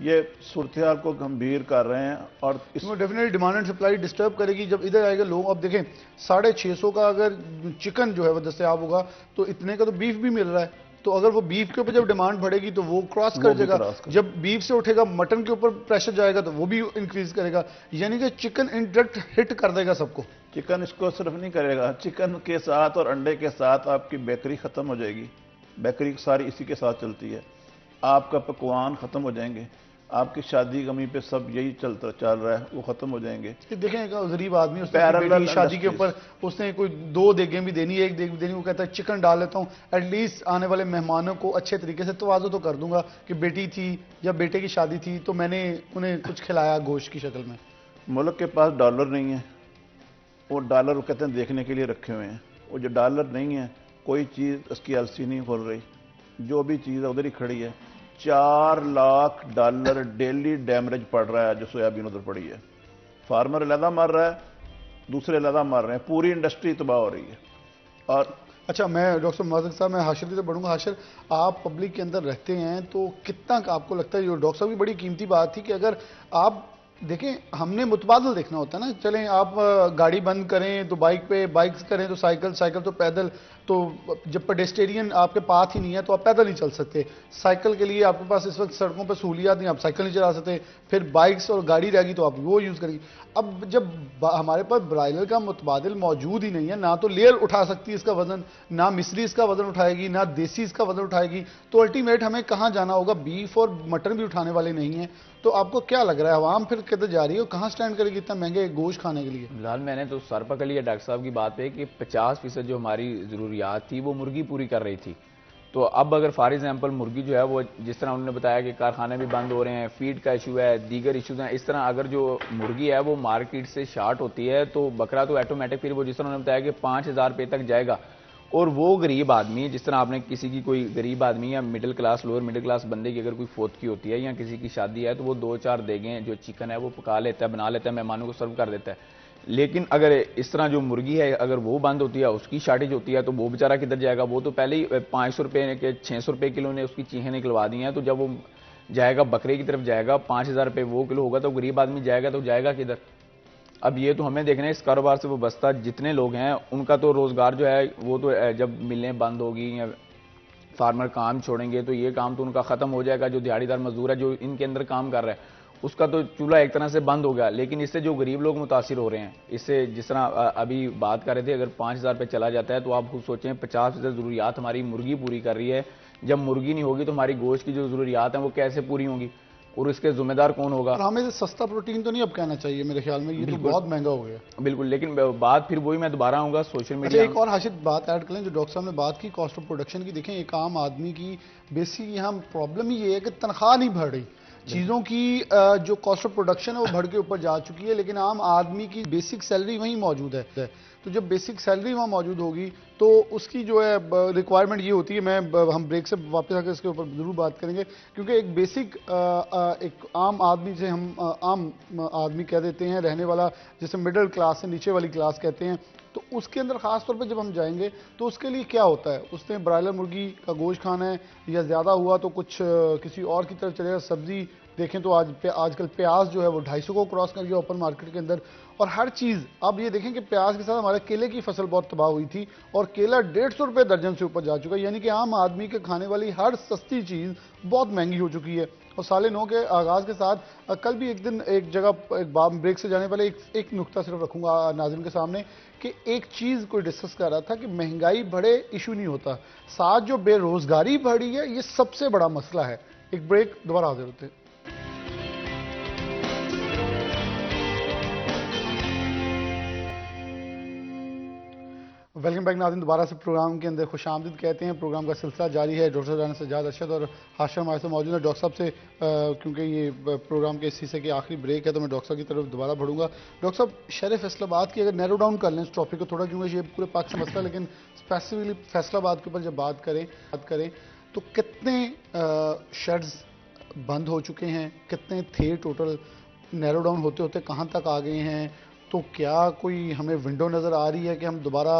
Speaker 4: ये सूरत हाल को गंभीर कर रहे हैं और
Speaker 1: इसमें definitely demand and supply disturb करेगी। जब इधर आएगा लोग, अब देखें 650 का अगर चिकन जो है वो दस्तयाब होगा तो इतने का तो बीफ भी मिल रहा है, तो अगर वो बीफ के ऊपर जब डिमांड बढ़ेगी तो वो क्रॉस कर जाएगा। जब बीफ से उठेगा मटन के ऊपर प्रेशर जाएगा तो वो भी इंक्रीज करेगा, यानी कि चिकन इनडायरेक्ट हिट कर देगा सबको।
Speaker 4: चिकन इसको सिर्फ नहीं करेगा, चिकन के साथ और अंडे के साथ आपकी बेकरी खत्म हो जाएगी। बेकरी सारी इसी के साथ चलती है। आपका पकवान खत्म हो जाएंगे, आपकी शादी गमी पे सब यही चल रहा है, वो खत्म हो जाएंगे।
Speaker 1: देखें एक गरीब आदमी, उसने शादी के ऊपर उसने कोई 2 देगें भी देनी, 1 देग भी देनी, वो कहता है चिकन डाल लेता हूं, एटलीस्ट आने वाले मेहमानों को अच्छे तरीके से तवाज़ो तो कर दूंगा कि बेटी थी या बेटे की शादी थी तो मैंने उन्हें कुछ खिलाया गोश्त की शक्ल में।
Speaker 4: मुल्क के पास डॉलर नहीं है, वो डॉलर वो कहते हैं देखने के लिए रखे हुए हैं। वो जो डॉलर नहीं है, कोई चीज़ उसकी एलसी नहीं खोल रही, जो भी चीज़ है उधर ही खड़ी है। $4 लाख डेली डैमेज पड़ रहा है जो सोयाबीन उधर पड़ी है। फार्मर अलहदा मर रहा है, दूसरे अलहदा मर रहे हैं, पूरी इंडस्ट्री तबाह हो रही है। और
Speaker 1: अच्छा, मैं डॉक्टर माजिद साहब, मैं हाशिर की तरफ बढ़ूंगा। हाशिर, आप पब्लिक के अंदर रहते हैं तो कितना आपको लगता है, जो डॉक्टर साहब की बड़ी कीमती बात थी कि अगर आप देखें, हमने मुतबादल देखना होता है ना, चलें आप गाड़ी बंद करें तो बाइक पे, बाइक्स करें तो साइकिल, साइकिल तो पैदल, तो जब पेडेस्टेरियन आपके पास ही नहीं है तो आप पैदल नहीं चल सकते। साइकिल के लिए आपके पास इस वक्त सड़कों पर सहूलियात नहीं, आप साइकिल नहीं चला सकते, फिर बाइक्स और गाड़ी रहेगी तो आप वो यूज़ करेंगे। अब जब हमारे पास ब्रायलर का मुतबादिल मौजूद ही नहीं है, ना तो लेयर उठा सकती है इसका वजन, ना मिस्री इसका वजन उठाएगी, ना देसी इसका वजन उठाएगी, तो अल्टीमेट हमें कहाँ जाना होगा? बीफ और मटन भी उठाने वाले नहीं है। तो आपको क्या लग रहा है, आवाम फिर किधर जा रही है, कहाँ स्टैंड करेगी इतना महंगे गोश्त खाने के लिए?
Speaker 5: फिलहाल मैंने तो सर पकड़ लिया डॉक्टर साहब की बात पे कि 50% जो हमारी ज़रूरियात थी वो मुर्गी पूरी कर रही थी। तो अब अगर फॉर एग्जांपल मुर्गी जो है वो, जिस तरह उन्होंने बताया कि कारखाने भी बंद हो रहे हैं, फीड का इशू है, दीगर इशूज हैं, इस तरह अगर जो मुर्गी है वो मार्केट से शार्ट होती है तो बकरा तो ऑटोमेटिक फिर वो, जिस तरह उन्होंने बताया कि 5000 रुपये तक जाएगा। और वो गरीब आदमी, जिस तरह आपने किसी की कोई गरीब आदमी या middle class, lower middle class बंदे की अगर कोई फोत की होती है या किसी की शादी है तो वो 2-4 देगें जो चिकन है वो पका लेता है, बना लेता है, मेहमानों को सर्व कर देता है। लेकिन अगर इस तरह जो मुर्गी है अगर वो बंद होती है, उसकी शार्टेज होती है, तो वो बेचारा किधर जाएगा? वो तो पहले ही 500 रुपये के 600 रुपये किलो ने उसकी चीखें निकलवा दी हैं। तो जब वो जाएगा बकरे की तरफ जाएगा, 5000 रुपये वो किलो होगा, तो गरीब आदमी जाएगा तो जाएगा किधर? अब ये तो हमें देखना है, इस कारोबार से वो बस्ता जितने लोग हैं उनका तो रोजगार जो है वो तो जब मिलें बंद होगी या फार्मर काम छोड़ेंगे तो ये काम तो उनका खत्म हो जाएगा। जो दिहाड़ीदार मजदूर है जो इनके अंदर काम कर रहा है उसका तो चूल्हा एक तरह से बंद हो गया, लेकिन इससे जो गरीब लोग मुतासिर हो रहे हैं, इससे जिस तरह अभी बात कर रहे थे, अगर 5,000 रुपये चला जाता है तो आप खुद सोचें 50% ज़रूरियात हमारी मुर्गी पूरी कर रही है। जब मुर्गी नहीं होगी तो हमारी गोश्त की जो ज़रूरियात हैं वो कैसे पूरी होंगी, और इसके जिम्मेदार कौन होगा?
Speaker 1: और हमें सस्ता प्रोटीन तो नहीं अब कहना चाहिए मेरे ख्याल में, ये तो बहुत महंगा हो गया।
Speaker 5: बिल्कुल, लेकिन बात फिर वही, मैं दोबारा आऊँगा सोशल
Speaker 1: अच्छा,
Speaker 5: मीडिया।
Speaker 1: एक और हाशिद बात ऐड कर लें, जो डॉक्टर साहब ने बात की कॉस्ट ऑफ प्रोडक्शन की। देखें, एक आम आदमी की बेसिक यहाँ प्रॉब्लम ही ये है कि तनख्वाह नहीं बढ़ रही, चीज़ों की जो कॉस्ट ऑफ प्रोडक्शन है वो बढ़ के ऊपर जा चुकी है, लेकिन आम आदमी की बेसिक सैलरी वहीं मौजूद है। तो जब बेसिक सैलरी वहाँ मौजूद होगी तो उसकी जो है रिक्वायरमेंट ये होती है। हम ब्रेक से वापस आकर इसके ऊपर ज़रूर बात करेंगे, क्योंकि एक बेसिक एक आम आदमी से हम आम आदमी कह देते हैं, रहने वाला, जैसे मिडिल क्लास है, नीचे वाली क्लास कहते हैं, तो उसके अंदर ख़ास तौर पे जब हम जाएंगे तो उसके लिए क्या होता है, उसने ब्रायलर मुर्गी का गोश्त खाना है, या ज़्यादा हुआ तो कुछ किसी और की तरफ चलेगा। सब्ज़ी देखें तो आजकल प्याज जो है वो 250 को क्रॉस कर गया ओपन मार्केट के अंदर, और हर चीज़। अब ये देखें कि प्याज के साथ हमारे केले की फसल बहुत तबाह हुई थी, और केला 150 रुपये दर्जन से ऊपर जा चुका है, यानी कि आम आदमी के खाने वाली हर सस्ती चीज़ बहुत महंगी हो चुकी है। और साल नौ के आगाज़ के साथ कल भी एक दिन एक जगह एक ब्रेक से जाने वाले एक नुक्ता सिर्फ रखूंगा नाज़रीन के सामने, कि एक चीज़ कोई डिस्कस कर रहा था कि महंगाई बढ़े इशू नहीं होता, साथ जो बेरोज़गारी बढ़ी है ये सबसे बड़ा मसला है। एक ब्रेक, दोबारा हाजिर होते हैं। वेलकम बैक नाज़रीन, दोबारा से प्रोग्राम के अंदर खुशामदीद कहते हैं। प्रोग्राम का सिलसिला जारी है। डॉक्टर राना सज्जाद अरशद और हाशिम हमारे साथ मौजूद है। डॉक्टर साहब से क्योंकि ये प्रोग्राम के इस हिस्से की आखिरी ब्रेक है तो मैं डॉक्टर साहब की तरफ दोबारा बढ़ूंगा। डॉक्टर साहब, शहर फैसलाबाद की अगर नैरो डाउन कर लें इस टॉपिक को थोड़ा, क्योंकि ये पूरे पाक से मसला, लेकिन स्पेसिफिकली फैसलाबाद के ऊपर जब बात करें तो कितने शेड्स बंद हो चुके हैं, कितने थे टोटल, नैरो डाउन होते होते कहाँ तक आ गए हैं, तो क्या कोई हमें विंडो नज़र आ रही है कि हम दोबारा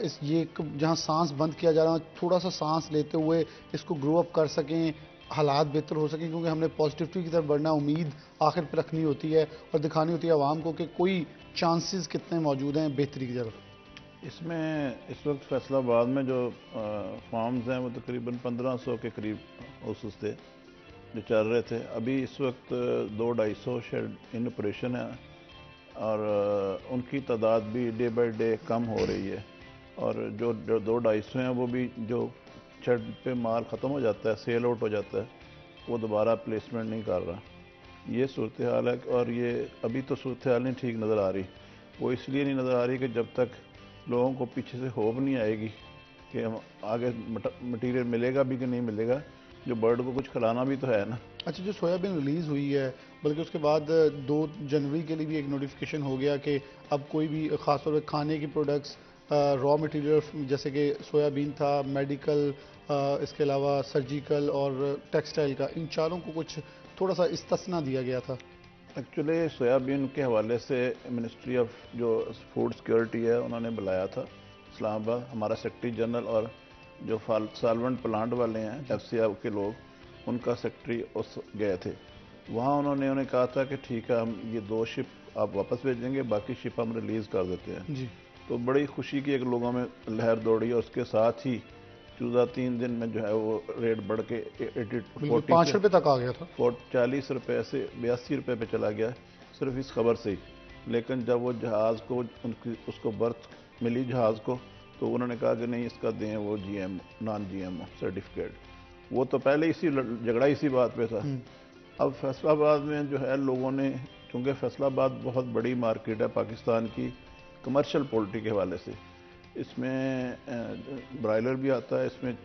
Speaker 1: इस ये जहाँ सांस बंद किया जा रहा है थोड़ा सा सांस लेते हुए इसको ग्रो अप कर सकें, हालात बेहतर हो सकें, क्योंकि हमने पॉजिटिविटी की तरफ बढ़ना, उम्मीद आखिर पर रखनी होती है और दिखानी होती है आवाम को कि कोई चांसेस कितने मौजूद हैं बेहतरी की तरफ।
Speaker 4: इसमें इस वक्त फैसलाबाद में जो फार्म्स हैं वो तकरीबन 1500 के करीब हाउसेस थे जो चल रहे थे। अभी इस वक्त 200-250 शेड इन ऑपरेशन है, और उनकी तादाद भी डे बाय डे कम हो रही है, और जो 200-250 हैं वो भी जो शेड पे माल ख़त्म हो जाता है, सेल आउट हो जाता है, वो दोबारा प्लेसमेंट नहीं कर रहा। ये सूरत हाल है, और ये अभी तो सूरत हाल नहीं ठीक नज़र आ रही। वो इसलिए नहीं नज़र आ रही कि जब तक लोगों को पीछे से होप नहीं आएगी कि हम आगे मटीरियल मिलेगा भी कि नहीं मिलेगा, जो बर्ड को कुछ खिलाना भी तो है ना।
Speaker 1: अच्छा, जो सोयाबीन रिलीज़ हुई है, बल्कि उसके बाद 2 जनवरी के लिए भी एक नोटिफिकेशन हो गया कि अब कोई भी ख़ासतौर पर खाने की प्रोडक्ट्स, रॉ मटेरियल जैसे कि सोयाबीन था, मेडिकल, इसके अलावा सर्जिकल और टेक्सटाइल का, इन चारों को कुछ थोड़ा सा इस्तिस्ना दिया गया था।
Speaker 4: एक्चुअली सोयाबीन के हवाले से मिनिस्ट्री ऑफ जो फूड सिक्योरिटी है उन्होंने बुलाया था इस्लामाबाद, हमारा सेक्रेटरी जनरल और जो सालवेंट प्लांट वाले हैं FCI के लोग, उनका सेक्रेटरी उस गए थे वहाँ। उन्हें कहा था कि ठीक है, हम ये 2 शिप आप वापस भेजेंगे, बाकी शिप हम रिलीज़ कर देते हैं
Speaker 1: जी।
Speaker 4: तो बड़ी खुशी की एक लोगों में लहर दौड़ी, और उसके साथ ही चूजा 3 दिन में जो है वो रेट बढ़ के
Speaker 1: 5 रुपये तक आ गया था,
Speaker 4: 40 रुपये से 82 रुपये पे चला गया, सिर्फ इस खबर से ही। लेकिन जब वो जहाज़ को उसको बर्थ मिली जहाज़ को, तो उन्होंने कहा कि नहीं, इसका दें वो नॉन GMO सर्टिफिकेट। वो तो पहले झगड़ा इसी बात पे था। अब फैसलाबाद में जो है लोगों ने, क्योंकि फैसलाबाद बहुत बड़ी मार्केट है पाकिस्तान की कमर्शियल पोल्ट्री के हवाले से, इसमें ब्रायलर भी आता है, इसमें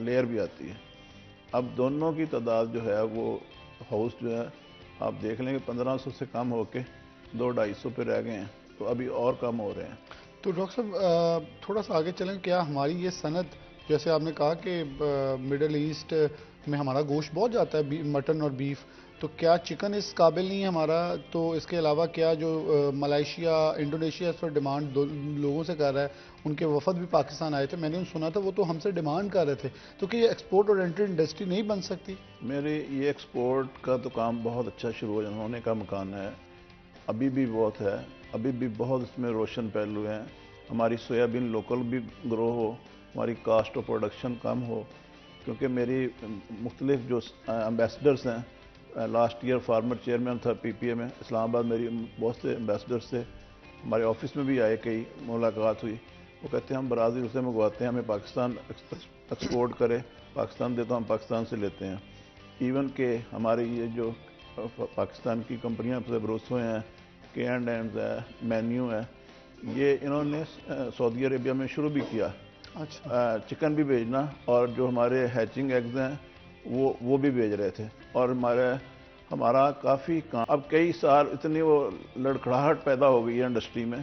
Speaker 4: लेयर भी आती है। अब दोनों की तादाद जो है वो हाउस जो है आप देख लेंगे 1500 से कम होके 200-250 पे रह गए हैं, तो अभी और कम हो रहे हैं।
Speaker 1: तो डॉक्टर साहब थोड़ा सा आगे चलें, क्या हमारी ये सनत, जैसे आपने कहा कि मिडल ईस्ट में हमारा गोश्त बहुत जाता है, मटन और बीफ, तो क्या चिकन इस काबिल नहीं है हमारा? तो इसके अलावा क्या जो मलेशिया, इंडोनेशिया इस पर डिमांड लोगों से कर रहा है, उनके वफद भी पाकिस्तान आए थे, मैंने सुना था वो तो हमसे डिमांड कर रहे थे, तो क्या ये एक्सपोर्ट ओरिएंटेड इंडस्ट्री नहीं बन सकती?
Speaker 4: मेरे ये एक्सपोर्ट का तो काम बहुत अच्छा शुरू होने का मकान है, अभी भी बहुत है, अभी भी बहुत इसमें रोशन पहलू हैं। हमारी सोयाबीन लोकल भी ग्रो हो, हमारी कास्ट ऑफ प्रोडक्शन कम हो, क्योंकि मेरी मुख्तलिफ जो एम्बेसडर्स हैं लास्ट ईयर फार्मर चेयरमैन था पीपीए में इस्लामाबाद। मेरी बहुत से एम्बेसडर से हमारे ऑफिस में भी आए, कई मुलाकात हुई। वो कहते हैं हम ब्राज़ील से मंगवाते हैं, हमें पाकिस्तान एक्सपोर्ट करे, पाकिस्तान दे तो हम पाकिस्तान से लेते हैं। इवन के हमारे ये जो पाकिस्तान की कंपनियां से भरोसे हैं, K&M है, मेन्यू है, ये इन्होंने सऊदी अरेबिया में शुरू भी किया।
Speaker 1: अच्छा।
Speaker 4: चिकन भी भेजना और जो हमारे हैचिंग एग्स हैं वो भी भेज रहे थे। और हमारा काफ़ी काम, अब कई साल इतनी वो लड़खड़ाहट पैदा हो गई है इंडस्ट्री में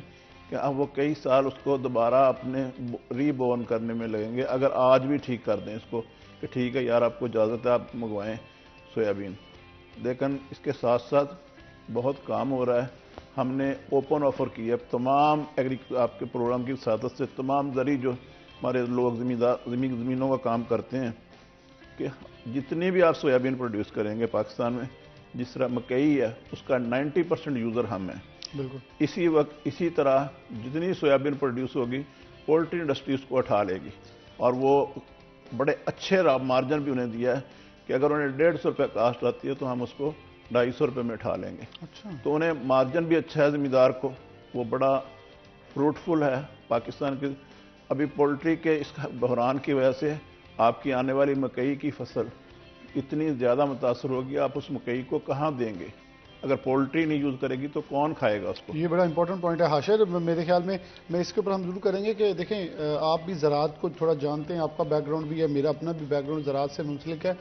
Speaker 4: कि अब वो कई साल उसको दोबारा अपने रीबोर्न करने में लगेंगे। अगर आज भी ठीक कर दें इसको कि ठीक है यार आपको इजाज़त है आप मंगवाएं सोयाबीन, लेकिन इसके साथ साथ बहुत काम हो रहा है। हमने ओपन ऑफर की है तमाम आपके प्रोग्राम की सादत से तमाम जरी जो हमारे लोग ज़मीनों का काम करते हैं कि जितनी भी आप सोयाबीन प्रोड्यूस करेंगे पाकिस्तान में, जिस तरह मकई है उसका 90% यूज़र हम हैं।
Speaker 1: बिल्कुल।
Speaker 4: इसी वक्त इसी तरह जितनी सोयाबीन प्रोड्यूस होगी पोल्ट्री इंडस्ट्री उसको उठा लेगी। और वो बड़े अच्छे मार्जिन भी उन्हें दिया है कि अगर उन्हें 150 रुपये कास्ट आती है तो हम उसको 250 रुपये में उठा लेंगे।
Speaker 1: अच्छा।
Speaker 4: तो उन्हें मार्जिन भी अच्छा है ज़मींदार को, वो बड़ा फ्रूटफुल है। पाकिस्तान की अभी पोल्ट्री के इस बहरान की वजह से आपकी आने वाली मकई की फसल इतनी ज़्यादा मुतासर होगी, आप उस मकई को कहाँ देंगे? अगर पोल्ट्री नहीं यूज़ करेगी तो कौन खाएगा उसको?
Speaker 1: ये बड़ा इंपॉर्टेंट पॉइंट है हाशिर। मेरे ख्याल में मैं इसके ऊपर हम जरूर करेंगे कि देखें आप भी ज़राअत को थोड़ा जानते हैं, आपका बैकग्राउंड भी है, मेरा अपना भी बैकग्राउंड ज़राअत से मुंसलिक है।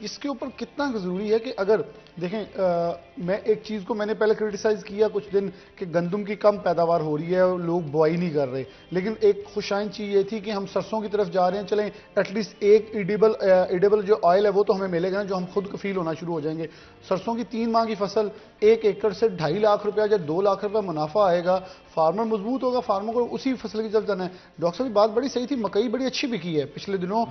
Speaker 1: इसके ऊपर कितना ज़रूरी है कि अगर देखें मैं एक चीज़ को मैंने पहले क्रिटिसाइज़ किया कुछ दिन कि गंदम की कम पैदावार हो रही है और लोग बुआई नहीं कर रहे, लेकिन एक खुशाइन चीज़ ये थी कि हम सरसों की तरफ जा रहे हैं। चलें एटलीस्ट एक एडिबल जो ऑयल है वो तो हमें मिलेगा ना, जो हम खुद कफील होना शुरू हो जाएंगे। सरसों की 3 माह की फसल 1 एकड़ से 2.5 लाख रुपया या 2 लाख रुपया मुनाफा आएगा, फार्मर मजबूत होगा, फार्मर को उसी फसल की तरफ जाना है। डॉक्टर साहब बात बड़ी सही थी, मकई बड़ी अच्छी बिकी है पिछले दिनों,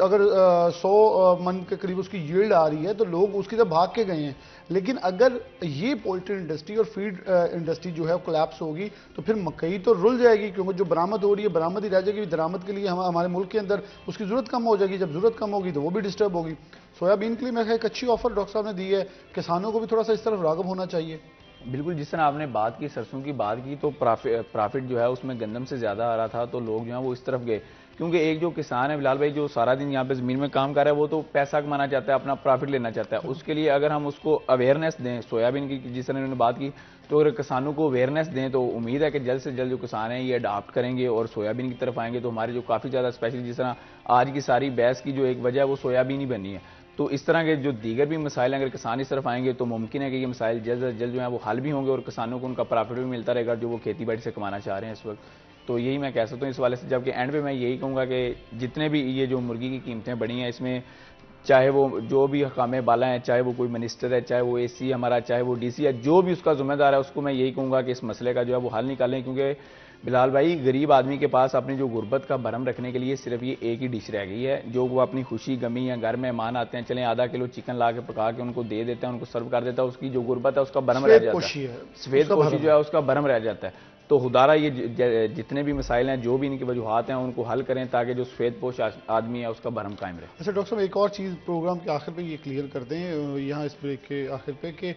Speaker 1: अगर 100 मन के करीब उसकी यील्ड आ रही है तो लोग उसकी तरफ भाग के गए हैं। लेकिन अगर ये पोल्ट्री इंडस्ट्री और फीड इंडस्ट्री जो है कोलैप्स होगी तो फिर मकई तो रुल जाएगी, क्योंकि जो बरामद हो रही है बरामद ही रह जाएगी। दरामद के लिए हमारे मुल्क के अंदर उसकी जरूरत कम हो जाएगी, जब जरूरत कम होगी तो वो भी डिस्टर्ब होगी। सोयाबीन के लिए मैं एक अच्छी ऑफर डॉक्टर साहब ने दी है, किसानों को भी थोड़ा सा इस तरफ राग़ब होना चाहिए।
Speaker 5: बिल्कुल, जिस तरह आपने बात की सरसों की बात की तो प्रॉफिट जो है उसमें गंदम से ज़्यादा आ रहा था, तो लोग जो है वो इस तरफ गए। क्योंकि एक जो किसान है बिलाल भाई जो सारा दिन यहाँ पे ज़मीन में काम कर रहा है, वो तो पैसा कमाना चाहता है, अपना प्रॉफिट लेना चाहता है। उसके लिए अगर हम उसको अवेयरनेस दें सोयाबीन की, जिस तरह उन्होंने बात की, तो अगर किसानों को अवेयरनेस दें तो उम्मीद है कि जल्द से जल्द जो किसान हैं ये अडाप्ट करेंगे और सोयाबीन की तरफ आएंगे। तो हमारे जो काफ़ी ज़्यादा स्पेशली जिस तरह आज की सारी बहस की जो एक वजह है वो सोयाबीन ही बनी है। तो इस तरह के जो दीगर भी मसाइल हैं, अगर किसान इस तरफ आएंगे तो मुमकिन है कि ये मसाइल जल्द से जल्द जो है वो हल भी होंगे और किसानों को उनका प्रॉफिट भी मिलता रहेगा जो वो खेती बाड़ी से कमाना चाह रहे हैं इस वक्त। तो यही मैं कह सकता हूँ इस वाले से। जबकि एंड पे मैं यही कहूँगा कि जितने भी ये जो मुर्गी की कीमतें बढ़ी हैं, इसमें चाहे वो जो भी हकामे बाला हैं, चाहे वो कोई मिनिस्टर है, चाहे वो एसी हमारा, चाहे वो डीसी है, जो भी उसका जिम्मेदार है, उसको मैं यही कहूँगा कि इस मसले का जो है वो हल निकालें। क्योंकि बिलाल भाई गरीब आदमी के पास अपनी जो गुर्बत का भरम रखने के लिए सिर्फ ये एक ही डिश रह गई है, जो वो अपनी खुशी गमी या घर मेहमान आते हैं, चलें आधा किलो चिकन ला के पका के उनको दे देते हैं, उनको सर्व कर देता है, उसकी जो गुर्बत है उसका भरम रह जाता है, सफेद पोशी जो है उसका भरम रह जाता है। तो खुदारा ये जितने भी मसाइल हैं, जो भी इनकी वजूहात हैं, उनको हल करें ताकि जो सफेद पोश आदमी है उसका भरम कायम रहे।
Speaker 1: अच्छा डॉक्टर साहब एक और चीज़ प्रोग्राम के आखिर पे ये क्लियर कर दें यहाँ इस ब्रेक के आखिर पे कि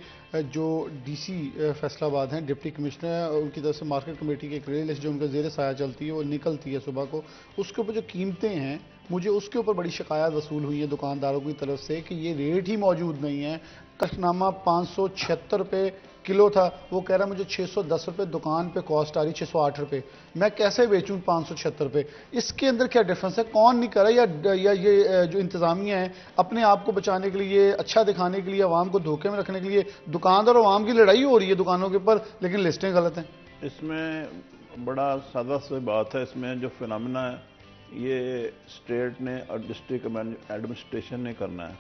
Speaker 1: जो डीसी फैसलाबाद हैं डिप्टी कमिश्नर है, उनकी तरफ से मार्केट कमेटी की एक लिस्ट जो उनका ज़ेर साया चलती है वो निकलती है सुबह को, उसके ऊपर जो कीमतें हैं मुझे उसके ऊपर बड़ी शिकायत वसूल हुई है दुकानदारों की तरफ से कि ये रेट ही मौजूद नहीं है। कशनामा 576 रुपये किलो था, वो कह रहा है मुझे 610 रुपये दुकान पे कॉस्ट आ रही, 608 रुपये, मैं कैसे बेचूं 576 रुपये? इसके अंदर क्या डिफरेंस है? कौन नहीं कर रहा, या ये जो इंतज़ामिया है अपने आप को बचाने के लिए, अच्छा दिखाने के लिए, आवाम को धोखे में रखने के लिए, दुकानदार और आवाम की लड़ाई हो रही है दुकानों के ऊपर, लेकिन लिस्टें गलत हैं।
Speaker 4: इसमें बड़ा सादा सी बात है, इसमें जो फिनोमेना है ये स्टेट ने और डिस्ट्रिक्ट एडमिनिस्ट्रेशन ने करना है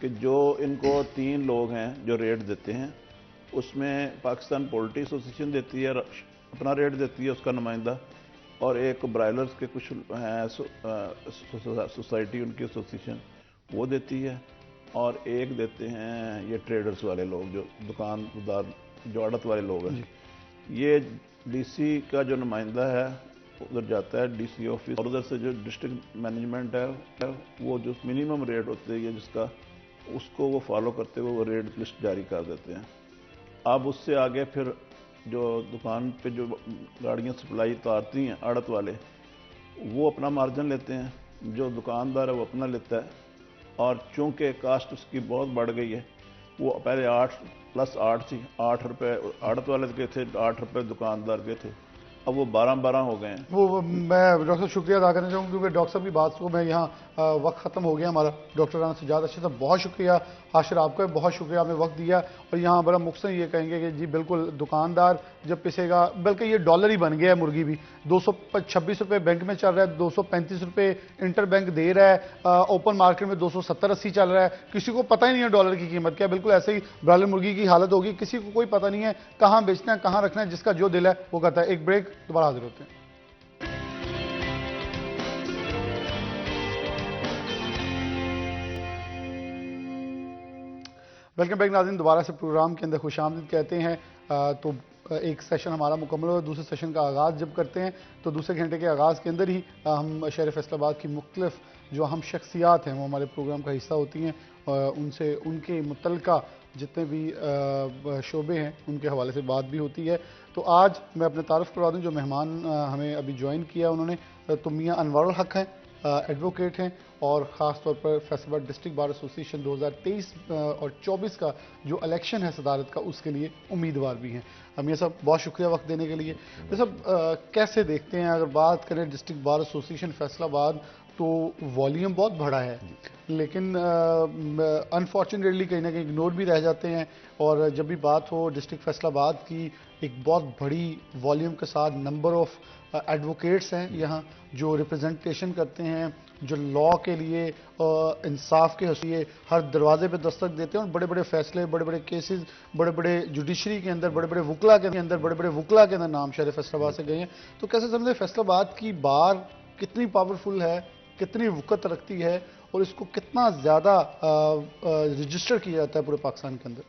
Speaker 4: कि जो इनको 3 लोग हैं जो रेट देते हैं, उसमें पाकिस्तान पोल्ट्री एसोसिएशन देती है, अपना रेट देती है उसका नुमाइंदा, और एक ब्रायलर्स के कुछ हैं सोसाइटी उनकी एसोसिएशन वो देती है, और एक देते हैं ये ट्रेडर्स वाले लोग जो दुकानदार जो आड़त वाले लोग हैं। ये डीसी का जो नुमाइंदा है उधर जाता है डीसी ऑफिस, और उधर से जो डिस्ट्रिक्ट मैनेजमेंट है वो जो मिनिमम रेट होते हैं जिसका उसको वो फॉलो करते हुए वो रेट लिस्ट जारी कर देते हैं। अब उससे आगे फिर जो दुकान पे जो गाड़ियाँ सप्लाई उतारती हैं आड़त वाले, वो अपना मार्जिन लेते हैं, जो दुकानदार है वो अपना लेता है। और चूंकि कास्ट उसकी बहुत बढ़ गई है, वो पहले 8 + 8 थी, 8 रुपये आड़त वाले के थे, 8 रुपये दुकानदार के थे, अब वो 12 हो गए हैं।
Speaker 1: वो मैं डॉक्टर साहब शुक्रिया अदा करना चाहूँगा, क्योंकि डॉक्टर साहब की बात को मैं यहाँ वक्त ख़त्म हो गया हमारा डॉक्टर राना सज्जाद अच्छे से, बहुत शुक्रिया हाशिर आपका, बहुत शुक्रिया आपने वक्त दिया। और यहाँ बड़ा मुख्तसर ये कहेंगे कि जी बिल्कुल दुकानदार जब पिसेगा, बल्कि ये डॉलर ही बन गया है मुर्गी भी, 226 रुपये बैंक में चल रहा है, 235 रुपये इंटर बैंक दे रहा है, ओपन मार्केट में 270-80 चल रहा है, किसी को पता ही नहीं है डॉलर की कीमत क्या। बिल्कुल ऐसे ही ब्रायलर मुर्गी की हालत होगी, किसी को कोई पता नहीं है कहाँ बेचना है कहाँ रखना है, जिसका जो दिल है वो करता है। एक ब्रेक, दोबारा हाजिर होते हैं। वेलकम बैक नाज़रीन, दोबारा से प्रोग्राम के अंदर खुशामदीद कहते हैं। तो एक सेशन हमारा मुकम्मल हो, दूसरे सेशन का आगाज़ जब करते हैं तो दूसरे घंटे के आगाज़ के अंदर ही हम शहर फैसलाबाद की मुख्तलिफ जो अहम शख्सियात हैं वो हमारे प्रोग्राम का हिस्सा होती हैं, उनसे उनके मुतल्लिका जितने भी शोबे हैं उनके हवाले से बात भी होती है। तो आज मैं अपने तारुफ करवा दूँ, जो मेहमान हमें अभी ज्वाइन किया उन्होंने, तो मियाँ अनवारुल हक हैं, एडवोकेट हैं, और ख़ास तौर पर फैसलाबाद डिस्ट्रिक्ट बार एसोसिएशन 2023 और 24 का जो इलेक्शन है सदारत का, उसके लिए उम्मीदवार भी हैं। मियाँ साहब बहुत शुक्रिया वक्त देने के लिए। मियाँ साहब कैसे देखते हैं, अगर बात करें डिस्ट्रिक्ट बार एसोसिएशन फैसलाबाद, तो वॉल्यूम बहुत बड़ा है, लेकिन अनफॉर्चुनेटली कहीं ना कहीं इग्नोर भी रह जाते हैं। और जब भी बात हो डिस्ट्रिक्ट फैसलाबाद की, एक बहुत बड़ी वॉल्यूम के साथ नंबर ऑफ एडवोकेट्स हैं यहाँ जो रिप्रेजेंटेशन करते हैं, जो लॉ के लिए इंसाफ के लिए हर दरवाजे पे दस्तक देते हैं, और बड़े बड़े फैसले, बड़े बड़े केसेस, बड़े बड़े जुडिशरी के अंदर, बड़े बड़े वकला के अंदर नाम शहर फैसलाबाद से गए हैं। तो कैसे समझे फैसलाबाद की बार कितनी पावरफुल है, कितनी वक़्त रखती है, और इसको कितना ज़्यादा रजिस्टर किया जाता है पूरे पाकिस्तान के अंदर?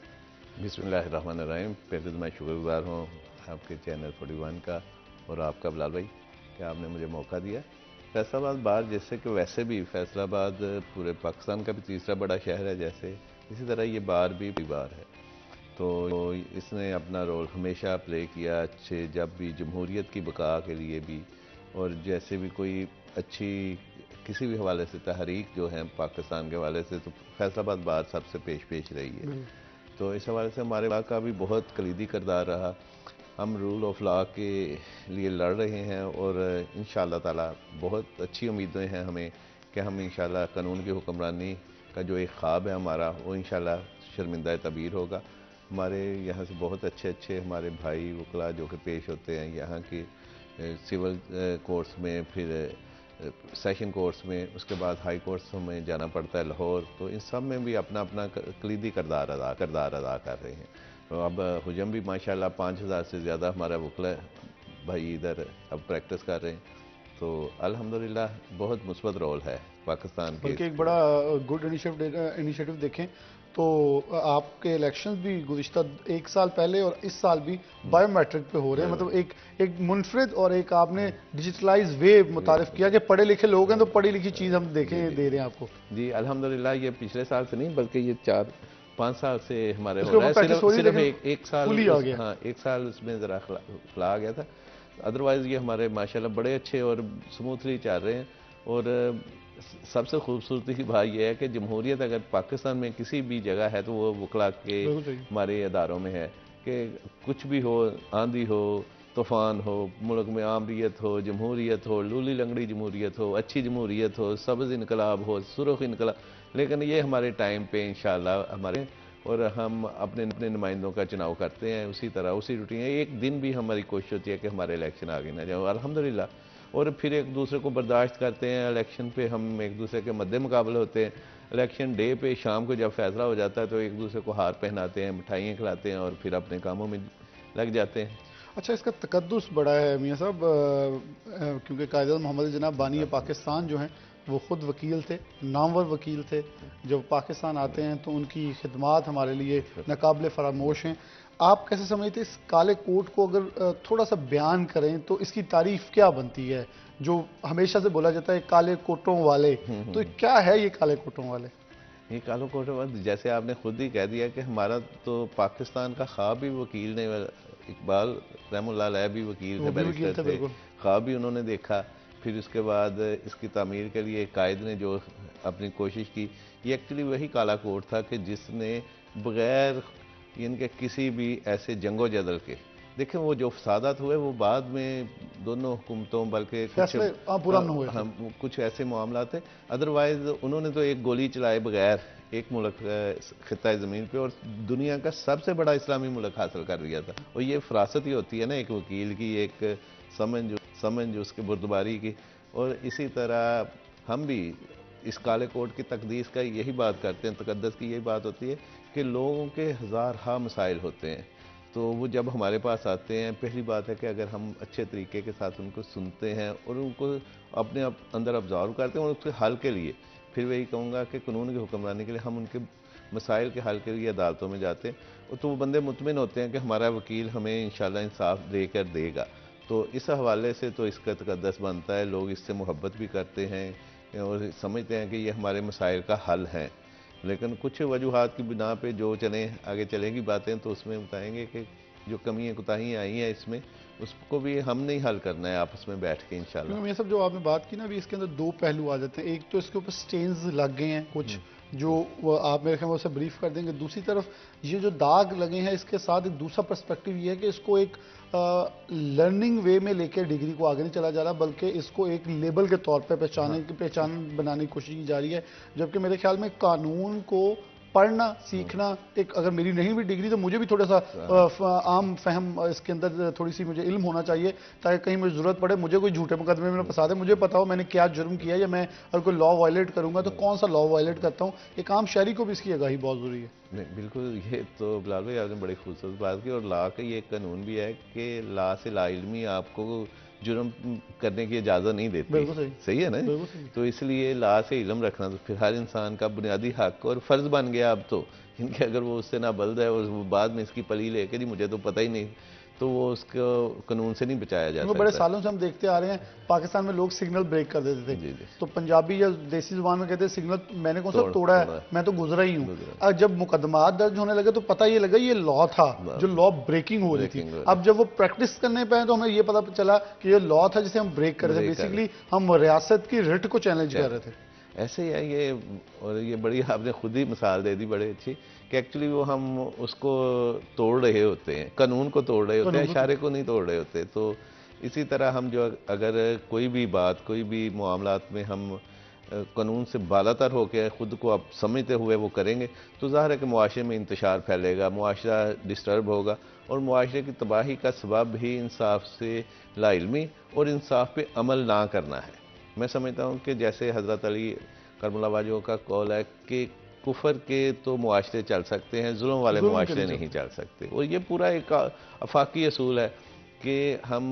Speaker 6: बिस्मिल्लाहिर्रहमानिर्रहीम। पहले तो मैं शुक्रगुजार हूँ आपके चैनल 41 का और आपका बिलाल भाई कि आपने मुझे मौका दिया। फैसलाबाद बार, जैसे कि वैसे भी फैसलाबाद पूरे पाकिस्तान का भी तीसरा बड़ा शहर है, जैसे इसी तरह ये बार भी बार है, तो इसने अपना रोल हमेशा प्ले किया अच्छे, जब भी जमहूरियत की बका के लिए भी, और जैसे भी कोई अच्छी किसी भी हवाले से तहरीक जो है पाकिस्तान के हवाले से, तो फैसलाबाद बार सबसे पेश रही है। तो इस हवाले से हमारे वहाँ का भी बहुत कलीदी किरदार रहा। हम रूल ऑफ लॉ के लिए लड़ रहे हैं, और इंशाअल्लाह ताला बहुत अच्छी उम्मीदें हैं हमें कि हम इंशाअल्लाह कानून की हुक्मरानी का जो एक ख्वाब है हमारा, वो इंशाअल्लाह शर्मिंदा तबीर होगा। हमारे यहाँ से बहुत अच्छे हमारे भाई वकला जो कि पेश होते हैं यहाँ के सिविल कोर्ट्स में, फिर सेशन कोर्ट्स में, उसके बाद हाई कोर्ट्स में जाना पड़ता है लाहौर, तो इन सब में भी अपना कलीदी किरदार अदा कर रहे हैं। तो अब हुजम भी माशाल्लाह 5000 से ज़्यादा हमारा वकला भाई इधर अब प्रैक्टिस कर रहे हैं, तो अल्हम्दुलिल्लाह बहुत मुस्बत रोल है पाकिस्तान के।
Speaker 1: एक बड़ा गुड इनिशिएटिव देखें तो आपके इलेक्शंस भी गुज़िश्ता 1 साल पहले और इस साल भी बायोमेट्रिक पे हो रहे हैं, मतलब एक मुनफरिद और एक आपने डिजिटलाइज वे मुतारिफ किया कि पढ़े लिखे लोग हैं तो पढ़ी लिखी चीज़ हम दे रहे हैं आपको।
Speaker 6: जी अल्हम्दुलिल्लाह, ये पिछले साल से नहीं बल्कि ये 4-5 साल से हमारे हो रहा है, सिर्फ एक साल आ गया। हाँ, 1 साल उसमें ज़रा खला आ गया था, अदरवाइज़ ये हमारे माशाल्लाह बड़े अच्छे और स्मूथली चल रहे हैं। और सबसे खूबसूरती की बात यह है कि जमहूरियत अगर पाकिस्तान में किसी भी जगह है तो वो वकला के हमारे अदारों में है, कि कुछ भी हो, आंधी हो, तूफ़ान हो, मुल्क में आमरीत हो, जमहूरियत हो, लूली लंगड़ी जमहूरियत हो, अच्छी जमहूरियत हो, सब्ज़ इनकलाब हो, सुरख इनकलाब, लेकिन ये हमारे टाइम पे इंशाअल्लाह हमारे, और हम अपने नुमाइंदों का चुनाव करते हैं उसी तरह, उसी रूटीन। एक दिन भी हमारी कोशिश होती है कि हमारे इलेक्शन आगे ना जाए, अल्हम्दुलिल्लाह। और फिर एक दूसरे को बर्दाश्त करते हैं, इलेक्शन पे हम एक दूसरे के मद्दे मुकाबले होते हैं, इलेक्शन डे पे शाम को जब फैसला हो जाता है तो एक दूसरे को हार पहनाते हैं, मिठाइयाँ खिलाते हैं, और फिर अपने कामों में लग जाते हैं।
Speaker 1: अच्छा, इसका तकद्दुस बड़ा है मियाँ साहब, क्योंकि कायद मोहम्मद जनाब बानी पाकिस्तान जो हैं वो ख़ुद वकील थे, नामवर वकील थे। जब पाकिस्तान आते हैं तो उनकी खिदमात हमारे लिए नाकाबिले फरामोश हैं। आप कैसे समझते इस काले कोट को, अगर थोड़ा सा बयान करें तो इसकी तारीफ क्या बनती है? जो हमेशा से बोला जाता है काले कोटों वाले, तो क्या है ये काले कोटों वाले?
Speaker 6: ये कालो कोट जैसे आपने खुद ही कह दिया कि हमारा तो पाकिस्तान का ख्वाब भी वकील ने, इकबाल रहमुल्लाह अलैह भी वकील थे, बैरिस्टर थे, ख्वाब भी उन्होंने देखा। फिर उसके बाद इसकी तामीर के लिए कायद ने जो अपनी कोशिश की, ये एक्चुअली वही काला कोट था कि जिसने बग़ैर इनके किसी भी ऐसे जंगो जदल के, देखें वो जो फसादात हुए वो बाद में दोनों हुकूमतों बल्कि कुछ ऐसे मामला थे। अदरवाइज उन्होंने तो एक गोली चलाए बगैर एक मुल्क खिता ज़मीन पे और दुनिया का सबसे बड़ा इस्लामी मुल्क हासिल कर लिया था। और ये फरासत ही होती है ना एक वकील की, एक समझ उसके बुर्दबारी की। और इसी तरह हम भी इस काले कोट की तकदीस का यही बात करते हैं, तकद्दस की यही बात होती है कि लोगों के हज़ार मसाइल होते हैं, तो वो जब हमारे पास आते हैं, पहली बात है कि अगर हम अच्छे तरीके के साथ उनको सुनते हैं और उनको अपने अंदर ऑब्जर्व करते हैं और उसके हल के लिए, फिर वही कहूँगा कि कानून की हुक्मरानी के लिए हम उनके मसाइल के हल के लिए अदालतों में जाते हैं, तो वो बंदे मुतमिन होते हैं कि हमारा वकील हमें इंशाल्लाह इंसाफ देकर देगा। तो इस हवाले से तो इसका तकद्दस बनता है, लोग इससे मोहब्बत भी करते हैं और समझते हैं कि ये हमारे मसाइल का हल है। लेकिन कुछ वजूहात की बिना पे जो चले आगे चलेंगी बातें, तो उसमें बताएंगे कि जो कमियाँ कोताहियाँ आई हैं इसमें, उसको भी हमने ही हल करना है आपस में बैठ के इंशाल्लाह।
Speaker 1: ये सब जो आपने बात की ना, अभी इसके अंदर दो पहलू आ जाते हैं। एक तो इसके ऊपर स्टेन्स लग गए हैं कुछ, जो आप मेरे ख्याल में उसे ब्रीफ कर देंगे। दूसरी तरफ ये जो दाग लगे हैं, इसके साथ एक दूसरा पर्सपेक्टिव ये है कि इसको एक लर्निंग वे में लेकर डिग्री को आगे नहीं चला जा रहा, बल्कि इसको एक लेबल के तौर पे पहचान बनाने की कोशिश की जा रही है। जबकि मेरे ख्याल में कानून को पढ़ना सीखना, एक अगर मेरी नहीं भी डिग्री तो मुझे भी थोड़ा सा आम फहम इसके अंदर थोड़ी सी मुझे इल्म होना चाहिए, ताकि कहीं मुझे ज़रूरत पड़े, मुझे कोई झूठे मुकदमे में फंसा दे, मुझे पता हो मैंने क्या जुर्म किया, या मैं अगर कोई लॉ वायलेट करूंगा तो कौन सा लॉ वायलेट करता हूँ। एक आम शहरी को भी इसकी आगाही बहुत ज़रूरी है।
Speaker 6: नहीं बिल्कुल, ये तो बिलाल भाई आपने बड़ी खूबसूरत बात की। और लॉ का ये कानून भी है कि लॉ से लाइल्मी आपको जुर्म करने की इजाज़त नहीं देती। सही है ना? तो इसलिए लॉ से इल्म रखना तो फिर हर इंसान का बुनियादी हक और फ़र्ज़ बन गया अब तो, इनके अगर वो उससे ना बल्द है और वो बाद में इसकी पली लेके जी मुझे तो पता ही नहीं, तो वो उसको कानून से नहीं बचाया जा सकता।
Speaker 1: बड़े सालों से हम देखते आ रहे हैं, पाकिस्तान में लोग सिग्नल ब्रेक कर देते थे, तो पंजाबी या देसी जुबान में कहते हैं सिग्नल मैंने कौन सा तोड़ा है, मैं तो गुजरा ही हूँ। अब जब मुकदमात दर्ज होने लगे तो पता ये लगा ये लॉ था, जो लॉ ब्रेकिंग हो रही थी। अब जब वो प्रैक्टिस करने पे तो हमें ये पता चला कि ये लॉ था जिसे हम ब्रेक कर रहे थे। बेसिकली हम रियासत की रिट को चैलेंज कर रहे थे।
Speaker 6: ऐसे ही है ये, और ये बड़ी आपने खुद ही मिसाल दे दी बड़ी अच्छी कि एक्चुअली वो हम उसको तोड़ रहे होते हैं, कानून को तोड़ रहे होते हैं, इशारे को नहीं तोड़ रहे होते। तो इसी तरह हम जो अगर कोई भी बात, कोई भी मामलात में हम कानून से बालातर होकर ख़ुद को अब समझते हुए वो करेंगे, तो ज़ाहिर है कि मुआशरे में इंतशार फैलेगा, मुआशरा डिस्टर्ब होगा और मुआशरे की तबाही का सबब भी इंसाफ से लाइल्मी और इंसाफ पे अमल ना करना है। मैं समझता हूँ कि जैसे हज़रत अली करमुल्लाह वजह का कौल है कि कुफर के तो मुआशरे चल सकते हैं, जुल्म वाले मुआशरे नहीं चल सकते। और ये पूरा एक अफाकी असूल है कि हम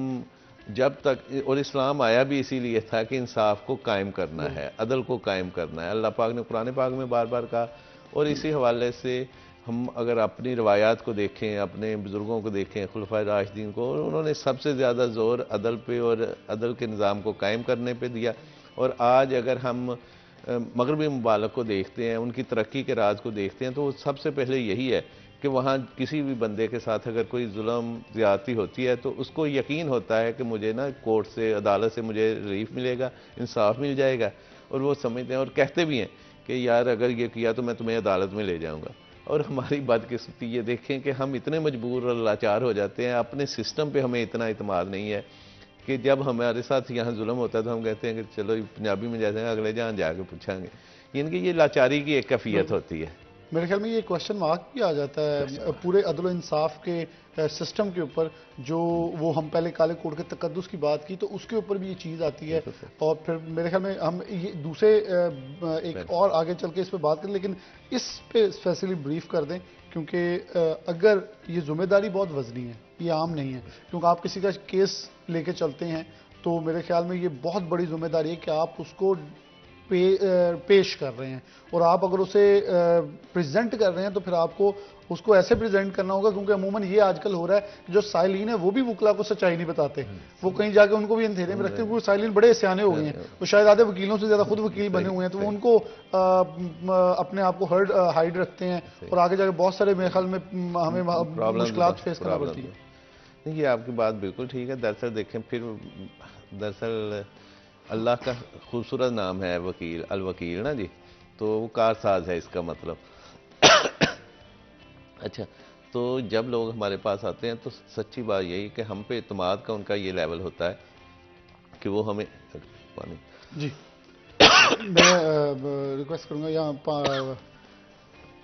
Speaker 6: जब तक, और इस्लाम आया भी इसीलिए था कि इंसाफ को कायम करना है, अदल को कायम करना है। अल्लाह पाक ने कुरान पाक में बार बार कहा। और इसी हवाले से हम अगर अपनी रवायात को देखें, अपने बुज़ुर्गों को देखें, खुलफाए राशिदीन को, उन्होंने सबसे ज़्यादा ज़ोर अदल पे और अदल के निज़ाम को कायम करने पे दिया। और आज अगर हम मगरबी मुमालिक को देखते हैं, उनकी तरक्की के राज को देखते हैं, तो सबसे पहले यही है कि वहाँ किसी भी बंदे के साथ अगर कोई जुल्म ज़्यादती होती है तो उसको यकीन होता है कि मुझे ना कोर्ट से, अदालत से मुझे रिलीफ मिलेगा, इंसाफ मिल जाएगा। और वो समझते हैं और कहते भी हैं कि यार अगर ये किया तो मैं तुम्हें अदालत में ले जाऊँगा। और हमारी बदकिस्मती ये देखें कि हम इतने मजबूर और लाचार हो जाते हैं, अपने सिस्टम पे हमें इतना इत्मीनान नहीं है कि जब हमारे साथ यहाँ जुल्म होता है तो हम कहते हैं कि चलो पंजाबी में जाते हैं अगले जहाँ जाके पूछांगे। यानी कि ये लाचारी की एक कैफियत होती है।
Speaker 1: मेरे ख्याल में ये क्वेश्चन मार्क भी आ जाता है पूरे अदल इंसाफ के सिस्टम के ऊपर, जो वो हम पहले काले कोड के तकद्दुस की बात की, तो उसके ऊपर भी ये चीज़ आती है। और फिर मेरे ख्याल में हम ये दूसरे एक और आगे चल के इस पर बात करें, लेकिन इस पे स्पेशली ब्रीफ कर दें, क्योंकि अगर ये जिम्मेदारी बहुत वजनी है, ये आम नहीं है। क्योंकि आप किसी का केस लेके चलते हैं तो मेरे ख्याल में ये बहुत बड़ी जिम्मेदारी है कि आप उसको पेश कर रहे हैं और आप अगर उसे प्रेजेंट कर रहे हैं तो फिर आपको उसको ऐसे प्रेजेंट करना होगा, क्योंकि अमूमन ये आजकल हो रहा है कि जो साइलिन है वो भी वकला को सच्चाई नहीं बताते, वो कहीं जाके उनको भी अंधेरे में रखते हैं, क्योंकि साइलिन बड़े सियाने हो गए हैं, वो शायद आधे वकीलों से ज्यादा खुद वकील बने हुए हैं, तो वो उनको अपने आप को हाइड रखते हैं और आगे जाके बहुत सारे मेरे ख्याल में हमें मुश्किलात फेस करना पड़ती है।
Speaker 6: नहीं, ये आपकी बात बिल्कुल ठीक है। दरअसल देखें, फिर दरअसल अल्लाह का खूबसूरत नाम है वकील, अल वकील ना जी, तो वो कारसाज है इसका मतलब। अच्छा, तो जब लोग हमारे पास आते हैं तो सच्ची बात यही कि हम पे इत्मीद का उनका ये लेवल होता है कि वो हमें पानी
Speaker 1: जी मैं रिक्वेस्ट करूंगा यहाँ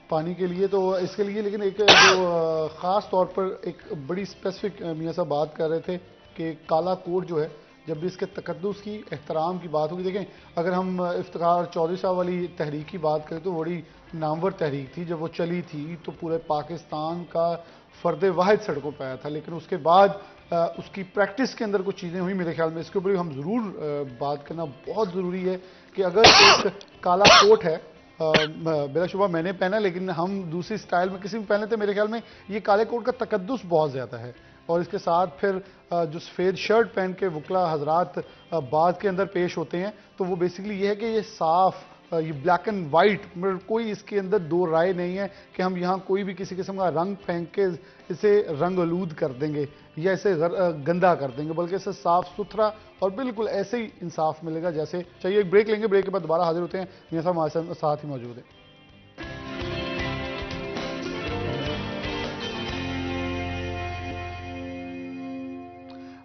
Speaker 1: पानी के लिए, तो इसके लिए लेकिन एक जो ख़ास तौर पर एक बड़ी स्पेसिफिक मियां साहब बात कर रहे थे कि काला कोट जो है, जब भी इसके तकद्दुस की एहतराम की बात होगी, देखें अगर हम इफ्तिखार चौधरी साहब वाली तहरीक की बात करें तो बड़ी नामवर तहरीक थी, जब वो चली थी तो पूरे पाकिस्तान का फ़र्द वाहिद सड़कों पर आया था, लेकिन उसके बाद उसकी प्रैक्टिस के अंदर कुछ चीज़ें हुई, मेरे ख्याल में इसके ऊपर हम ज़रूर बात करना बहुत ज़रूरी है कि अगर एक काला कोट है, बिलाशुबा मैंने पहना, लेकिन हम दूसरी स्टाइल में किसी भी पहने थे, मेरे ख्याल में ये काले कोट का तकद्दुस बहुत ज़्यादा है, और इसके साथ फिर जो सफ़ेद शर्ट पहन के वकला हजरात बाद के अंदर पेश होते हैं, तो वो बेसिकली ये है कि ये साफ़, ये ब्लैक एंड वाइट, मतलब कोई इसके अंदर दो राय नहीं है कि हम यहाँ कोई भी किसी किस्म का रंग फेंक के इसे रंग आलूद कर देंगे या इसे गंदा कर देंगे, बल्कि इसे साफ सुथरा और बिल्कुल ऐसे ही इंसाफ मिलेगा जैसे चाहिए। एक ब्रेक लेंगे, ब्रेक के बाद दोबारा हाजिर होते हैं, मियां साहब हमारे साथ ही मौजूद है।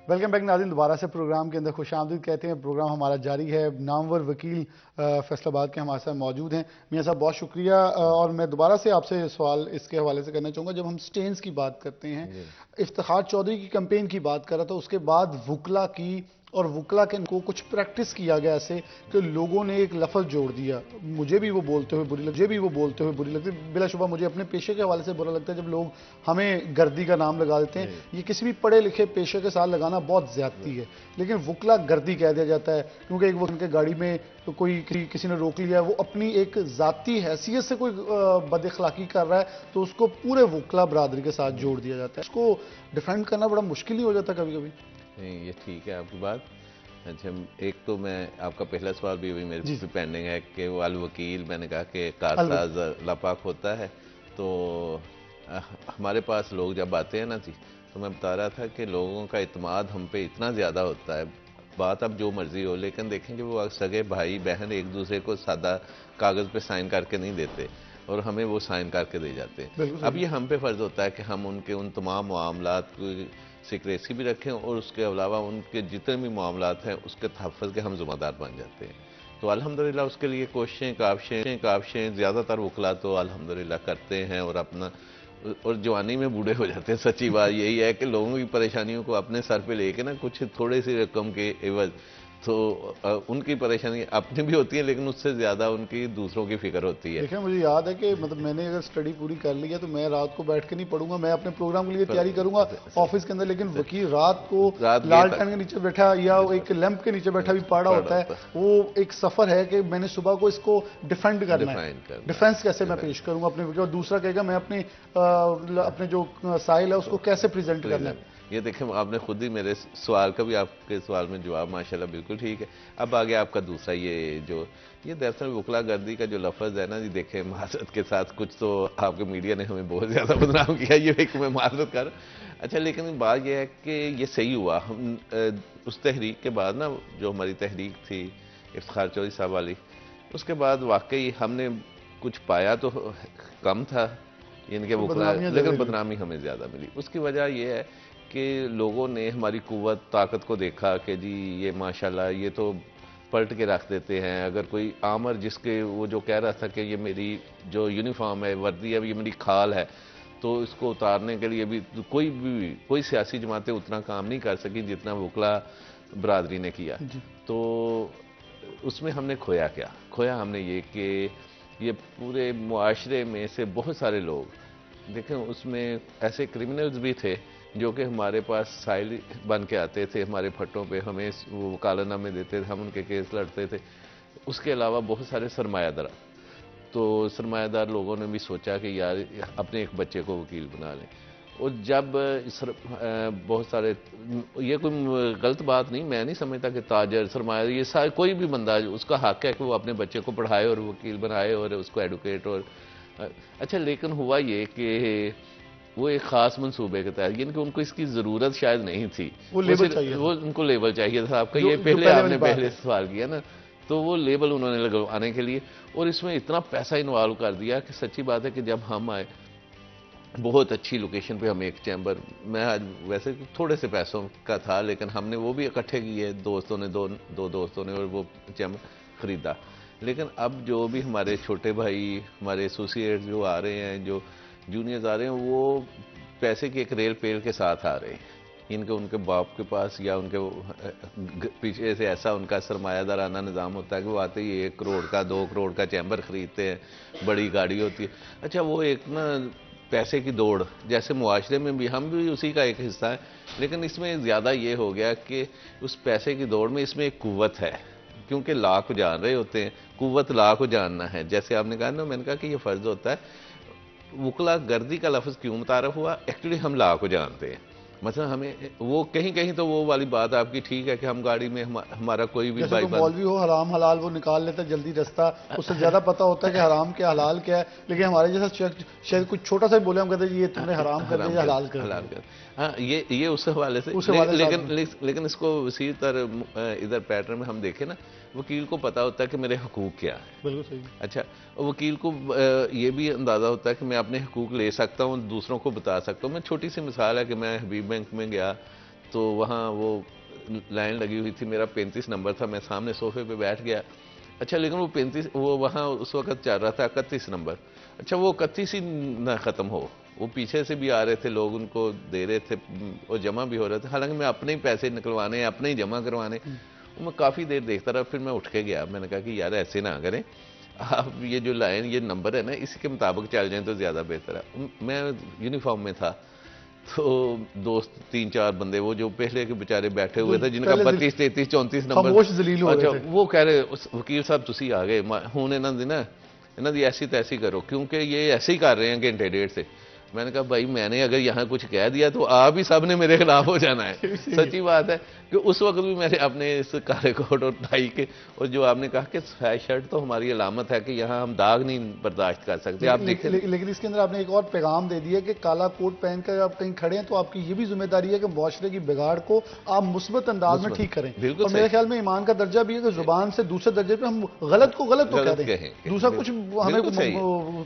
Speaker 1: वेलकम बैक नाज़रीन, दोबारा से प्रोग्राम के अंदर खुशामदीद कहते हैं। प्रोग्राम हमारा जारी है। नामवर वकील फैसलाबाद के हमारे साथ मौजूद हैं। मियां साहब बहुत शुक्रिया, और मैं दोबारा से आपसे सवाल इसके हवाले से करना चाहूँगा, जब हम स्टेन्स की बात करते हैं, इफ्तिखार चौधरी की कैंपेन की बात कर रहा था, उसके बाद वकला की और वकला के को कुछ प्रैक्टिस किया गया ऐसे कि लोगों ने एक लफ्ज़ जोड़ दिया, मुझे भी वो बोलते हुए बुरी लगती है, बिलाशुबा मुझे अपने पेशे के हवाले से बुरा लगता है जब लोग हमें गर्दी का नाम लगा देते हैं। ये किसी भी पढ़े लिखे पेशे के साथ लगाना बहुत ज्यादती है, लेकिन वकला गर्दी कह दिया जाता है, क्योंकि एक वक्त उनके गाड़ी में तो कोई किसी ने रोक लिया, वो अपनी एक ज़ाती हैसियत से कोई बदअखलाकी कर रहा है तो उसको पूरे वकला बरादरी के साथ जोड़ दिया जाता है। उसको डिफेंड करना बड़ा मुश्किल ही हो जाता कभी कभी।
Speaker 6: नहीं, ये ठीक है आपकी बात। अच्छा, एक तो मैं आपका पहला सवाल भी मेरे से पेंडिंग है कि वो अल वकील, मैंने कहा कि कारसाज लापाक होता है, तो हमारे पास लोग जब आते हैं ना जी, तो मैं बता रहा था कि लोगों का इत्मीद हम पे इतना ज़्यादा होता है, बात अब जो मर्जी हो, लेकिन देखेंगे वो सगे भाई बहन एक दूसरे को सादा कागज़ पे साइन करके नहीं देते और हमें वो साइन करके दे जाते हैं। अब ये हम पे फ़र्ज़ होता है कि हम उनके उन तमाम मामलात को सिक्रेसी भी रखें और उसके अलावा उनके जितने भी मामलात हैं उसके तहफ़्फ़ुज़ के हम ज़िम्मेदार बन जाते हैं। तो अल्हम्दुलिल्लाह उसके लिए कोशिशें काविशें ज़्यादातर वकला तो अल्हम्दुलिल्लाह करते हैं और अपना और जवानी में बूढ़े हो जाते हैं। सच्ची बात यही है कि लोगों की परेशानियों को अपने सर पे लेके ना कुछ थोड़ी सी रकम के एवज तो उनकी परेशानी अपनी भी होती है, लेकिन उससे ज़्यादा उनकी दूसरों की फिक्र होती है।
Speaker 1: देखिए, मुझे याद है कि मतलब मैंने अगर स्टडी पूरी कर ली है तो मैं रात को बैठ के नहीं पढ़ूंगा, मैं अपने प्रोग्राम के लिए तैयारी करूंगा ऑफिस के अंदर, लेकिन वकील रात को लालटेन के नीचे बैठा या एक लैंप के नीचे बैठा भी पढ़ा होता है। वो एक सफ़र है कि मैंने सुबह को इसको डिफेंड करना है, डिफेंस कैसे मैं पेश करूंगा अपने वकील, और दूसरा कहेगा मैं अपने जो साइल है उसको कैसे प्रेजेंट करना है।
Speaker 6: ये देखें, आपने खुद ही मेरे सवाल का भी आपके सवाल में जवाब माशाल्लाह बिल्कुल ठीक है। अब आगे आपका दूसरा ये दरअसल वकला गर्दी का जो लफ्ज़ है ना जी, देखें माजरत के साथ कुछ तो आपके मीडिया ने हमें बहुत ज़्यादा बदनाम किया, ये एक मैं माजरत कर। अच्छा, लेकिन बात यह है कि ये सही हुआ, हम उस तहरीक के बाद ना, जो हमारी तहरीक थी इफ्तिखार चौधरी साहब वाली, उसके बाद वाकई हमने कुछ पाया तो कम था इनके वकला, लेकिन बदनामी हमें ज़्यादा मिली। उसकी वजह यह है कि लोगों ने हमारी कुव्वत ताकत को देखा कि जी ये माशाल्लाह ये तो पलट के रख देते हैं। अगर कोई आमर जिसके वो जो कह रहा था कि ये मेरी जो यूनिफॉर्म है, वर्दी है, ये मेरी खाल है, तो इसको उतारने के लिए भी कोई सियासी जमातें उतना काम नहीं कर सकी जितना वकला बरादरी ने किया। तो उसमें हमने खोया क्या? खोया हमने ये कि ये पूरे मुआशरे में से बहुत सारे लोग देखें, उसमें ऐसे क्रिमिनल्स भी थे जो कि हमारे पास साइल बन के आते थे, हमारे फट्टों पे हमें वो वकालतनामे देते थे, हम उनके केस लड़ते थे। उसके अलावा बहुत सारे सरमायादार, तो सरमायादार लोगों ने भी सोचा कि यार अपने एक बच्चे को वकील बना लें। और जब बहुत सारे, ये कोई गलत बात नहीं, मैं नहीं समझता कि ताजर सरमाया ये सारे कोई भी बंदा उसका हक है कि वो अपने बच्चे को पढ़ाए और वकील बनाए और उसको एडवोकेट और अच्छा, लेकिन हुआ ये कि वो एक ख़ास मंसूबे के तहत, यानी कि उनको इसकी ज़रूरत शायद नहीं थी,
Speaker 1: वो लेबल चाहिए,
Speaker 6: वो उनको लेबल चाहिए था आपका। ये पहले आपने पहले सवाल किया ना, तो वो लेबल उन्होंने लगवाने के लिए और इसमें इतना पैसा इन्वॉल्व कर दिया कि सच्ची बात है कि जब हम आए बहुत अच्छी लोकेशन पे हमें एक चैम्बर, मैं आज वैसे थोड़े से पैसों का था लेकिन हमने वो भी इकट्ठे किए, दोस्तों ने दो दोस्तों ने, और वो चैम्बर ख़रीदा। लेकिन अब जो भी हमारे छोटे भाई, हमारे एसोसिएट जो आ रहे हैं, जो जूनियर्स आ रहे हैं, वो पैसे की एक रेल पेल के साथ आ रहे हैं। इनके उनके बाप के पास या उनके पीछे से ऐसा उनका सरमायादाराना निज़ाम होता है कि वो आते ही 1 करोड़ का 2 करोड़ का चैम्बर ख़रीदते हैं, बड़ी गाड़ी होती है। अच्छा, वो एक ना पैसे की दौड़, जैसे मुआशरे में भी हम भी उसी का एक हिस्सा है, लेकिन इसमें ज़्यादा ये हो गया कि उस पैसे की दौड़ में इसमें एक कुव्वत है, क्योंकि ला को जान रहे होते हैं, कुव्वत ला को जानना है। जैसे आपने कहा ना, मैंने कहा कि ये फ़र्ज़ होता है, वकला गर्दी का लफ्ज़ क्यों मुतारफ़ हुआ, एक्चुअली हम ला को जानते हैं। मतलब हमें वो कहीं कहीं तो वो वाली बात आपकी ठीक है कि हम गाड़ी में हमारा कोई भी भाई
Speaker 1: मौलवी हो, हराम हलाल वो निकाल लेता है जल्दी रास्ता, उससे ज़्यादा पता होता है कि हराम क्या हलाल क्या है। लेकिन हमारे जैसा शायद कुछ छोटा सा बोले, हम कहते हैं ये तुमने हराम कर दिया, हलाल कर।
Speaker 6: हाँ, ये उस हवाले से, लेकिन इसको इसी तरह इधर पैटर्न में हम देखें ना, वकील को पता होता है कि मेरे हकूक़ क्या है।
Speaker 1: बिल्कुल सही।
Speaker 6: अच्छा, वकील को ये भी अंदाज़ा होता है कि मैं अपने हकूक़ ले सकता हूँ, दूसरों को बता सकता हूँ। मैं छोटी सी मिसाल है कि मैं हबीब बैंक में गया तो वहाँ वो लाइन लगी हुई थी, मेरा 35 नंबर था, मैं सामने सोफे पे बैठ गया। अच्छा, लेकिन वो 35 वो वहाँ उस वक़्त चल रहा था 31 नंबर। अच्छा, वो 31 ही ना ख़त्म हो, वो पीछे से भी आ रहे थे लोग, उनको दे रहे थे और जमा भी हो रहे थे, हालांकि मैं अपने ही पैसे निकलवाने, अपने ही जमा करवाने। मैं काफ़ी देर देखता रहा, फिर मैं उठ के गया। मैंने कहा कि यार ऐसे ना करें, आप ये जो लाइन, ये नंबर है ना, इसी के मुताबिक चल जाएं तो ज़्यादा बेहतर है। मैं यूनिफॉर्म में था, तो दोस्त 3-4 बंदे वो जो पहले के बेचारे बैठे हुए थे, जिनका 32, 33, 34 नंबर, अच्छा वो कह रहे वकील साहब तुसी आ गए हूँ, इन्हों की ऐसी तैसी करो, क्योंकि ये ऐसे ही कर रहे हैं घंटे डेढ़ से। मैंने कहा भाई, मैंने अगर यहाँ कुछ कह दिया तो आप ही सब ने मेरे खिलाफ हो जाना है। सच्ची बात है कि उस वक्त भी मैंने अपने इस काले कोट और टाई के, और जो आपने कहा कि सफ़ेद शर्ट तो हमारी अलामत है कि यहाँ हम दाग नहीं बर्दाश्त कर सकते। आप देखिए,
Speaker 1: लेकिन इसके अंदर आपने एक और पैगाम दे दिया कि काला कोट पहनकर आप कहीं खड़े हैं तो आपकी ये भी जिम्मेदारी है कि मुआशरे की बिगाड़ को आप मुस्बत अंदाज में ठीक करें। और मेरे ख्याल में ईमान का दर्जा भी है कि जुबान से दूसरे दर्जे पे हम गलत को गलत तो कह दें, दूसरा कुछ हमें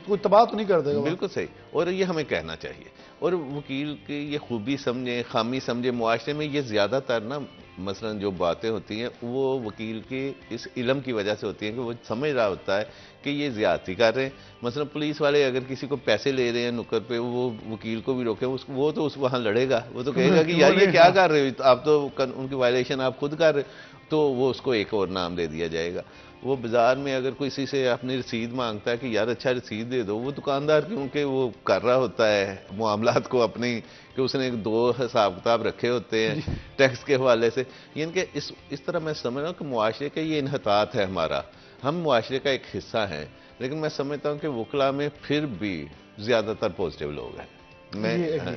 Speaker 1: कोई तबाह तो नहीं कर देगा।
Speaker 6: बिल्कुल सही, और ये हमें कहना चाहिए। और वकील की ये खूबी समझे, खामी समझे, मुआशरे में ये ज़्यादातर ना मसलन जो बातें होती हैं वो वकील के इस इल्म की वजह से होती हैं कि वो समझ रहा होता है कि ये ज़्यादती कर रहे हैं। मसलन पुलिस वाले अगर किसी को पैसे ले रहे हैं नुक्कड़ पे, वो वकील को भी रोके, वो तो वहाँ लड़ेगा, वो तो कहेगा कि यार ये क्या कर रहे हो आप, तो उनकी वायलेशन आप खुद कर रहे हो, तो वो उसको एक और नाम दे दिया जाएगा। वो बाज़ार में अगर किसी से अपनी रसीद मांगता है कि यार अच्छा रसीद दे दो, वो दुकानदार क्योंकि वो कर रहा होता है मामलात को अपनी, कि उसने 2 हिसाब किताब रखे होते हैं टैक्स के हवाले से। यानी कि इस तरह मैं समझ रहा हूँ कि मुआशरे का ये इन्हतात है हमारा, हम मुआशरे का एक हिस्सा हैं। लेकिन मैं समझता हूँ कि वकला में फिर भी ज़्यादातर पॉजिटिव लोग हैं। मैं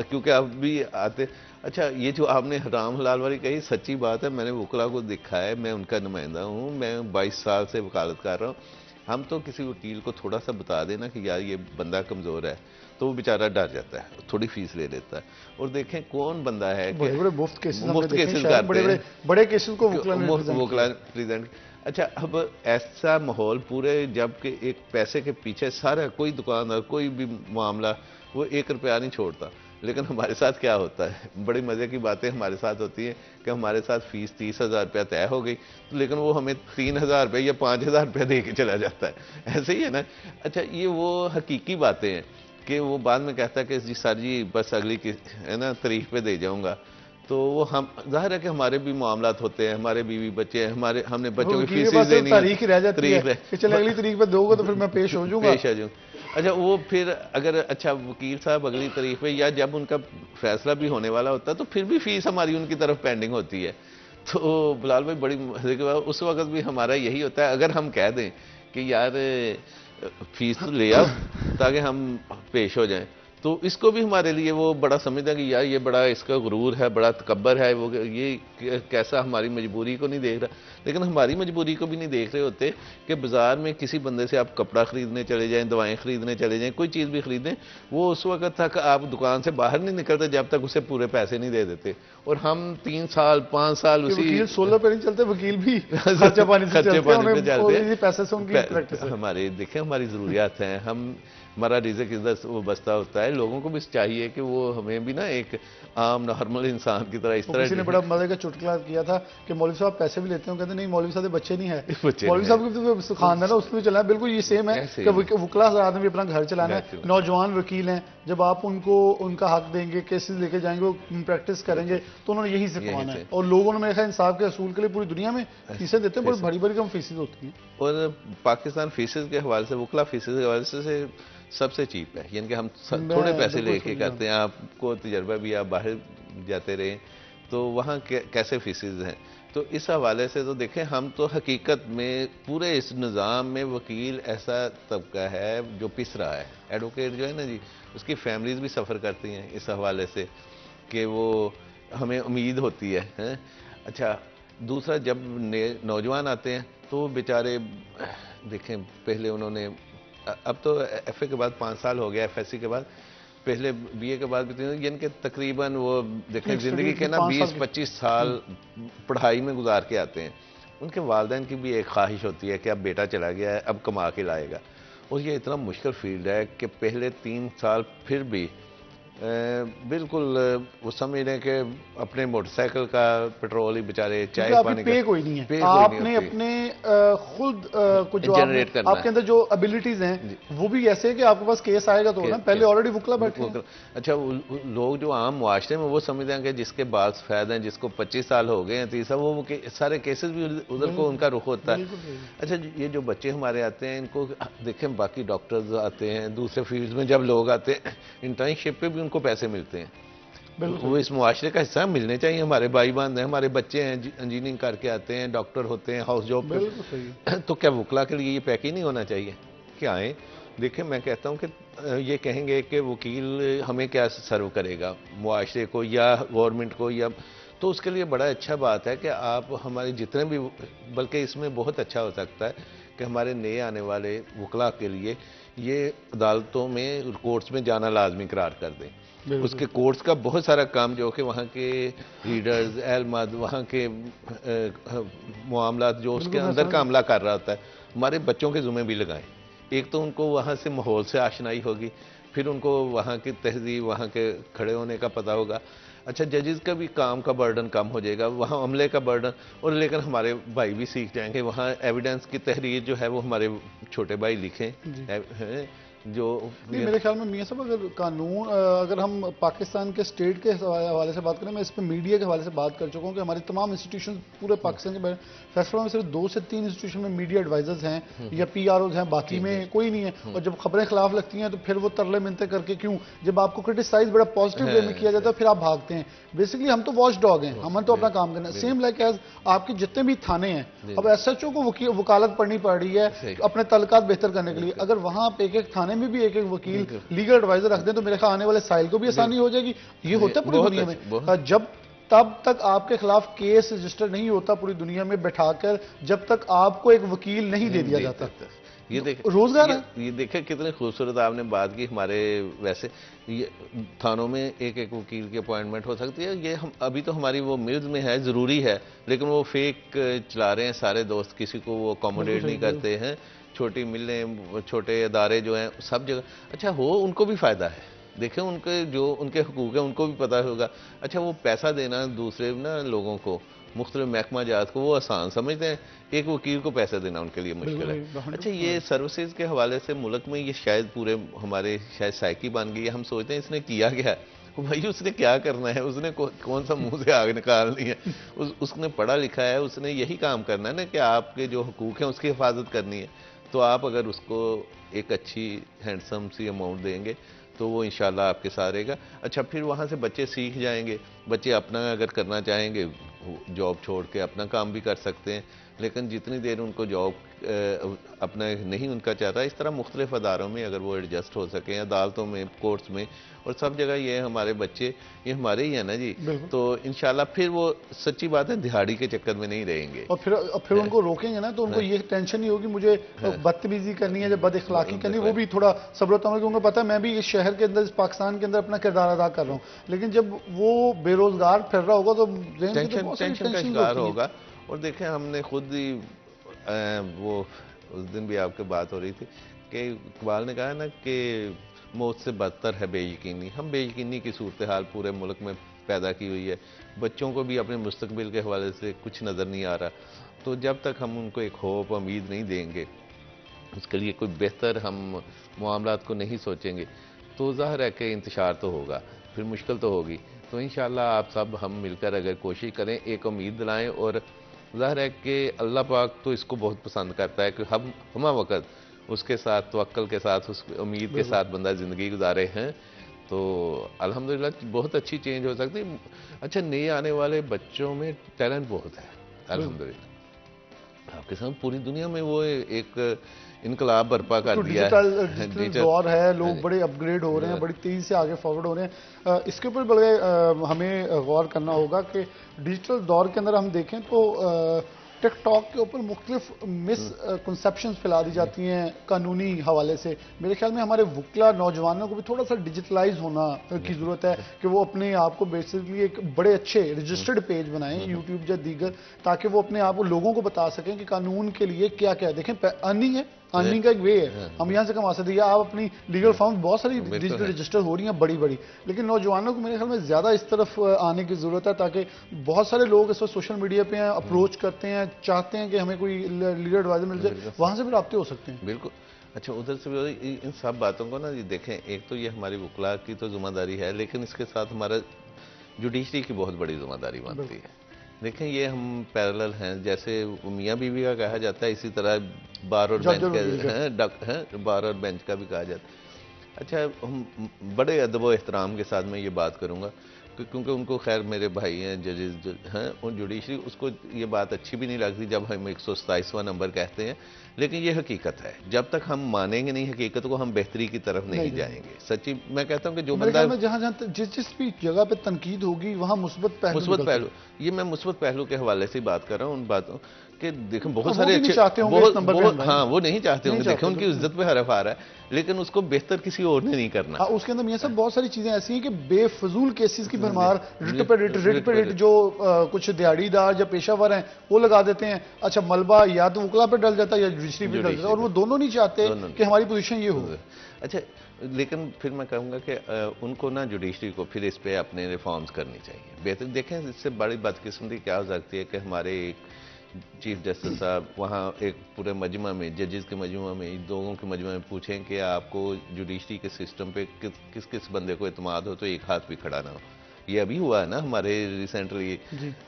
Speaker 6: क्योंकि अब भी आते, अच्छा ये जो आपने हराम हलाल वाली कही, सच्ची बात है, मैंने वकला को देखा है, मैं उनका नुमाइंदा हूँ, मैं 22 साल से वकालत कर रहा हूँ। हम तो किसी वकील को थोड़ा सा बता देना कि यार ये बंदा कमज़ोर है, तो वो बेचारा डर जाता है, थोड़ी फीस ले लेता है। और देखें कौन बंदा है,
Speaker 1: बड़े मुफ्त केसेस
Speaker 6: करते हैं,
Speaker 1: बड़े केसेस को
Speaker 6: वकला प्रेजेंट। अच्छा, अब ऐसा माहौल पूरे, जबकि एक पैसे के पीछे सारा कोई दुकानदार, कोई भी मामला, वो 1 रुपया नहीं छोड़ता। लेकिन हमारे साथ क्या होता है, बड़ी मज़े की बातें हमारे साथ होती हैं कि हमारे साथ फ़ीस 30,000 रुपया तय हो गई, लेकिन वो हमें 3,000 रुपये या 5,000 रुपया दे के चला जाता है। ऐसे ही है ना। अच्छा, ये वो हकीकी बातें हैं कि वो बाद में कहता है कि जी सर जी बस अगली की है ना तारीख पे दे जाऊँगा, तो वो हम जाहिर है कि हमारे भी मामलात होते हैं, हमारे बीवी बच्चे हैं, हमने बच्चों की फीस देनी,
Speaker 1: तारीख रह जाती है कि चलो अगली तारीख पे दोगे तो फिर मैं पेश हो जाऊंगा,
Speaker 6: पेश आ जाऊँ। अच्छा, वो फिर अगर अच्छा वकील साहब अगली तारीख पे या जब उनका फैसला भी होने वाला होता है तो फिर भी फीस हमारी उनकी तरफ पेंडिंग होती है। तो बिलाल भाई बड़ी मजे की बात, उस वक्त भी हमारा यही होता है, अगर हम कह दें कि यार फीस तो ले आओ ताकि हम पेश हो जाएं, तो इसको भी हमारे लिए वो बड़ा समझता है कि यार ये बड़ा इसका गुरूर है, बड़ा तकब्बर है, वो ये कैसा हमारी मजबूरी को नहीं देख रहा। लेकिन हमारी मजबूरी को भी नहीं देख रहे होते कि बाजार में किसी बंदे से आप कपड़ा खरीदने चले जाएं, दवाएं खरीदने चले जाएं, कोई चीज़ भी खरीदें, वो उस वक्त तक आप दुकान से बाहर नहीं निकलते जब तक उसे पूरे पैसे नहीं दे देते। और हम 3 साल 5 साल उसी
Speaker 1: सोलर पे नहीं चलते, वकील भी खर्चे पानी पे चलते, पैसे से उनकी प्रैक्टिस है।
Speaker 6: हमारे देखें हमारी ज़रूरियात हैं, हमारा रिज़्क इधर वो बसता होता है। लोगों को भी चाहिए कि वो हमें भी ना एक आम नॉर्मल इंसान की तरह इस तरह।
Speaker 1: किसी ने बड़ा मजे का चुटकुला किया था कि मौलवी साहब पैसे भी लेते हैं, कहते नहीं मौलवी साहब बच्चे नहीं है, मौलवी साहब की तो खानदान है उसमें भी चलाना। बिल्कुल ये सेम है कि वकला हज़रात ने भी अपना घर चलाना है। नौजवान वकील हैं, जब आप उनको उनका हक देंगे, केसेस लेके जाएंगे, वो प्रैक्टिस करेंगे, तो उन्होंने यही से कमाना है। और लोगों ने मेरे ख्याल इंसाफ के असूल के लिए पूरी दुनिया में फीसें देते हैं, बड़ी बड़ी बड़ी कम फीसें होती हैं।
Speaker 6: और पाकिस्तान फीसेज के हवाले से, वकला फीसेज के हवाले से सबसे चीप है, यानी कि हम थोड़े पैसे लेके करते हैं। आपको तजर्बा भी, आप बाहर जाते रहे तो वहाँ कैसे फीसेज हैं, तो इस हवाले से तो देखें हम तो हकीकत में पूरे इस निज़ाम में वकील ऐसा तबका है जो पिस रहा है। एडवोकेट जो है ना जी, उसकी फैमिलीज भी सफ़र करती हैं इस हवाले से कि वो हमें उम्मीद होती है। अच्छा, दूसरा जब नौजवान आते हैं तो बेचारे देखें, पहले उन्होंने, अब तो एफए के बाद 5 साल हो गया, एफएससी के बाद, पहले बीए के बाद भी, यानी कि तकरीबन वो देखें ज़िंदगी के ना 20-25 साल पढ़ाई में गुजार के आते हैं। उनके वालिदैन की भी एक ख्वाहिश होती है कि अब बेटा चला गया है, अब कमा के लाएगा। और ये इतना मुश्किल फील्ड है कि पहले 3 साल फिर भी बिल्कुल वो समझ रहे कि अपने मोटरसाइकिल का पेट्रोल ही बेचारे, चाय पानी का
Speaker 1: कोई नहीं है, आपने अपने खुद कुछ जो
Speaker 6: जनरेट करना,
Speaker 1: आपके अंदर जो एबिलिटीज हैं वो भी ऐसे है कि आपके पास केस आएगा तो ना, पहले ऑलरेडी वकला बैठे हैं।
Speaker 6: अच्छा, लोग जो आम मुआशरे में वो समझते हैं कि जिसके बाल सफेद हैं, जिसको 25 साल हो गए हैं, 30 साल, वो सारे केसेस भी उधर को उनका रुख होता है। अच्छा, ये जो बच्चे हमारे आते हैं, इनको देखें, बाकी डॉक्टर्स आते हैं, दूसरे फील्ड में जब लोग आते हैं, इंटर्नशिप पे भी उनको पैसे मिलते हैं, वो इस मुआशरे का हिस्सा मिलने चाहिए। हमारे भाई बहन हैं, हमारे बच्चे हैं, इंजीनियरिंग करके आते हैं, डॉक्टर होते हैं, हाउस जॉब पे, तो क्या वकला के लिए ये पैकेज नहीं होना चाहिए कि आए? देखें, मैं कहता हूँ कि ये कहेंगे कि वकील हमें क्या सर्व करेगा, मुआशरे को या गवर्नमेंट को, या तो उसके लिए बड़ा अच्छा बात है कि आप हमारे जितने भी, बल्कि इसमें बहुत अच्छा हो सकता है कि हमारे नए आने वाले वकला के लिए ये अदालतों में, कोर्ट्स में जाना लाजमी करार कर दें। उसके कोर्ट्स का बहुत सारा काम जो कि वहाँ के रीडर्स, एलमद, वहाँ के मामलात जो उसके अंदर का अमला कर रहा होता है, हमारे बच्चों के ज़ुम्मे भी लगाएं। एक तो उनको वहाँ से माहौल से आशनाई होगी, फिर उनको वहाँ की तहजीब, वहाँ के खड़े होने का पता होगा। अच्छा, जजेस का भी काम का बर्डन कम हो जाएगा, वहाँ अमले का बर्डन, और लेकिन हमारे भाई भी सीख जाएंगे। वहाँ एविडेंस की तहरीर जो है वो हमारे छोटे भाई लिखें, जो
Speaker 1: नहीं, मेरे ख्याल में मियां साहब, अगर कानून, अगर हम पाकिस्तान के स्टेट के हवाले से बात करें, मैं इस पर मीडिया के हवाले से बात कर चुका हूँ कि हमारी तमाम इंस्टीट्यूशन पूरे पाकिस्तान के फैसला में सिर्फ 2 से 3 इंस्टीट्यूशन में मीडिया एडवाइजर्स हैं या PROs हैं, बाकी में कोई नहीं है। और जब खबरें खिलाफ लगती हैं तो फिर वो तरले मिनते करके, क्यों, जब आपको क्रिटिसाइज बड़ा पॉजिटिव वे में किया जाता है फिर आप भागते हैं। बेसिकली हम तो वॉच डॉग हैं, हमें तो अपना काम करना है। सेम लाइक एज आपके जितने भी थाने हैं, अब SHO को वकालत पढ़नी पड़ रही है अपने तल्लुकात बेहतर करने के लिए। अगर वहां आप एक थाने में भी एक वकील, लीगल एडवाइजर रख दें तो मेरे ख्याल आने वाले साइल को भी आसानी हो जाएगी। ये होता है पूरी दुनिया में, जब तब तक आपके खिलाफ केस रजिस्टर नहीं होता पूरी दुनिया में बैठाकर, जब तक आपको एक वकील नहीं दे दिया जाता।
Speaker 6: ये देखें,
Speaker 1: रोजगार है।
Speaker 6: ये देखें कितनी खूबसूरत आपने बात की। हमारे वैसे ये थानों में एक वकील की अपॉइंटमेंट हो सकती है। ये हम अभी तो हमारी वो मिल्स में है, ज़रूरी है, लेकिन वो फेक चला रहे हैं सारे दोस्त, किसी को वो अकोमोडेट नहीं करते हैं। छोटी मिलें, छोटे अदारे जो हैं सब जगह, अच्छा हो, उनको भी फ़ायदा है। देखें, उनके जो उनके हकूक़ हैं उनको भी पता होगा। अच्छा, वो पैसा देना दूसरे ना लोगों को, मुख्तलिफ महकमा जात को, वो आसान समझते हैं, एक वकील को पैसा देना उनके लिए मुश्किल है। अच्छा, ये सर्विसेज के हवाले से मुल्क में ये शायद पूरे हमारे शायद साइकी बन गई है। हम सोचते हैं इसने किया क्या है, भाई उसने क्या करना है, उसने कौन सा मुंह से आग निकालनी है, उसने पढ़ा लिखा है, उसने यही काम करना है ना कि आपके जो हकूक़ हैं उसकी हिफाजत करनी है। तो आप अगर उसको एक अच्छी हैंडसम सी अमाउंट देंगे तो वो इंशाल्लाह आपके साथ रहेगा। अच्छा, फिर वहाँ से बच्चे सीख जाएंगे, बच्चे अपना अगर करना चाहेंगे जॉब छोड़ के अपना काम भी कर सकते हैं, लेकिन जितनी देर उनको जॉब अपना नहीं उनका चाहता, इस तरह मुख्तलिफ अदारों में अगर वो एडजस्ट हो सकें, अदालतों में, कोर्ट्स में, और सब जगह ये हमारे बच्चे ये हमारे ही हैं ना जी, तो इंशाल्लाह फिर वो सच्ची बात है दिहाड़ी के चक्कर में नहीं रहेंगे।
Speaker 1: और फिर उनको रोकेंगे ना तो उनको ये टेंशन नहीं होगी मुझे बदतमीजी करनी है, जब बद इखलाकी करनी है, वो भी थोड़ा सब्र तमल, क्योंकि पता है मैं भी इस शहर के अंदर, इस पाकिस्तान के अंदर अपना किरदार अदा कर रहा हूँ, लेकिन जब वो बेरोजगार फिर रहा होगा तो
Speaker 6: टेंशन का शिकार होगा। और देखें हमने खुद ही वो उस दिन भी आपके बात हो रही थी कि इकबाल ने कहा ना कि मौत से बदतर है बेयकीनी। हम बेयकीनी की सूरत हाल पूरे मुल्क में पैदा की हुई है, बच्चों को भी अपने मुस्तकबिल के हवाले से कुछ नज़र नहीं आ रहा। तो जब तक हम उनको एक होप उम्मीद नहीं देंगे, उसके लिए कोई बेहतर हम मामलात को नहीं सोचेंगे, तो ज़ाहिर है कि इंतशार तो होगा, फिर मुश्किल तो होगी। तो इंशाअल्लाह आप सब हम मिलकर अगर कोशिश करें, एक उम्मीद दिलाएं, और ज़ाहिर है कि अल्लाह पाक तो इसको बहुत पसंद करता है कि हम वक़्त उसके साथ तवक्कल के साथ, उस उम्मीद के साथ बंदा ज़िंदगी गुजारे हैं, तो अल्हम्दुलिल्लाह बहुत अच्छी चेंज हो सकती है। अच्छा, नए आने वाले बच्चों में टैलेंट बहुत है अल्हम्दुलिल्लाह। आपके साथ पूरी दुनिया में वो एक इनकलाब बर्पा कर दिया है।
Speaker 1: डिजिटल दौर है, लोग बड़े अपग्रेड हो रहे हैं, बड़ी तेजी से आगे फॉरवर्ड हो रहे हैं। इसके ऊपर बड़े हमें गौर करना होगा कि डिजिटल दौर के अंदर हम देखें तो टिकटॉक के ऊपर मुख्तलिफ मिसकंसेप्शन फैला दी जाती हैं कानूनी हवाले से। मेरे ख्याल में हमारे वकला नौजवानों को भी थोड़ा सा डिजिटलाइज होना की ज़रूरत है कि वो अपने आप को बेसिकली एक बड़े अच्छे रजिस्टर्ड पेज बनाएं यूट्यूब या दीगर, ताकि वो अपने आप को लोगों को बता सकें कि कानून के लिए क्या क्या है। देखें, अर्निंग है, अर्निंग का एक वे है, हम यहाँ से कमा सकते हैं। आप अपनी लीगल फॉर्म बहुत सारी डिजिटल रजिस्टर हो रही हैं बड़ी बड़ी, लेकिन नौजवानों को मेरे ख्याल में ज़्यादा इस तरफ आने की ज़रूरत है, ताकि बहुत सारे लोग इस वक्त सोशल मीडिया पे हैं, अप्रोच करते हैं, चाहते हैं कि हमें कोई लीगल एडवाइजर मिल जाए, वहाँ से भी रब्ते हो सकते हैं।
Speaker 6: बिल्कुल। अच्छा, उधर से भी इन सब बातों को ना देखें, एक तो ये हमारी वकला की तो जिम्मेदारी है, लेकिन इसके साथ हमारा जुडिशरी की बहुत बड़ी जिम्मेदारी बनती है। देखें, ये हम पैरेलल हैं, जैसे मियाँ बीवी का कहा जाता है, इसी तरह बार और बेंच का बार और बेंच का भी कहा जाता है। अच्छा, हम बड़े अदब व एहतराम के साथ मैं ये बात करूँगा क्योंकि उनको खैर मेरे भाई हैं जजेस हैं और जुडिशरी, उसको ये बात अच्छी भी नहीं लगती जब हम 127वां नंबर कहते हैं, लेकिन ये हकीकत है। जब तक हम मानेंगे नहीं हकीकत को, हम बेहतरी की तरफ नहीं जाएंगे। सच्ची मैं कहता हूँ कि जो बंदा
Speaker 1: जहाँ जिस भी जगह पे तनकीद होगी वहाँ मुस्बत पहलू,
Speaker 6: ये मैं मुस्बत पहलू के हवाले से बात कर रहा हूँ, उन बातों कि देखें बहुत
Speaker 1: सारे अच्छे
Speaker 6: हाँ वो नहीं चाहते होंगे, देखें उनकी इज्जत पे हरफ आ रहा है, लेकिन उसको बेहतर किसी और ने नहीं करना।
Speaker 1: उसके अंदर मियां साहब बहुत सारी चीजें ऐसी हैं कि बेफजूल केसेस की भरमार, रिट पे रिट जो कुछ दिहाड़ीदार या पेशावर हैं वो लगा देते हैं। अच्छा, मलबा या तो वकला पे डल जाता है या जुडिशरी पे डल जाता है, और वो दोनों नहीं चाहते कि हमारी पोजीशन ये हो।
Speaker 6: अच्छा, लेकिन फिर मैं कहूँगा कि उनको ना जुडिशरी को फिर इस पर अपने रिफॉर्म्स करनी चाहिए बेहतर। देखें, इससे बड़ी बदकिस्मती क्या हो सकती है कि हमारे चीफ जस्टिस साहब वहाँ एक पूरे मजमा में, जजेस के मजमा में, लोगों के मजमा में पूछें कि आपको जुडिशरी के सिस्टम पे किस किस बंदे को एतमाद हो, तो एक हाथ भी खड़ा ना हो। ये अभी हुआ है ना हमारे रिसेंटली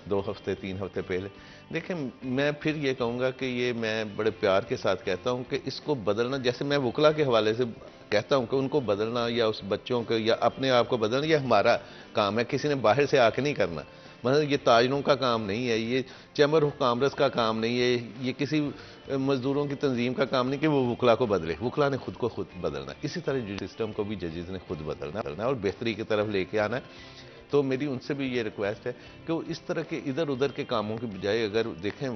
Speaker 6: 2 हफ्ते 3 हफ्ते पहले। देखें, मैं फिर ये कहूँगा कि ये मैं बड़े प्यार के साथ कहता हूँ कि इसको बदलना, जैसे मैं वकला के हवाले से कहता हूँ कि उनको बदलना या उस बच्चों को या अपने आप को बदलना, ये हमारा काम है, किसी ने बाहर से आके नहीं करना। मतलब ये ताजरों का काम नहीं है, ये चैम्बर ऑफ कॉमर्स का काम नहीं है, ये किसी मजदूरों की तंजीम का काम नहीं कि वो वकला को बदले। वकला ने खुद को खुद बदलना, इसी तरह सिस्टम को भी जजेस ने खुद बदलना और बेहतरी की तरफ लेके आना है। तो मेरी उनसे भी ये रिक्वेस्ट है कि वो इस तरह के इधर उधर के कामों की बजाय, अगर देखें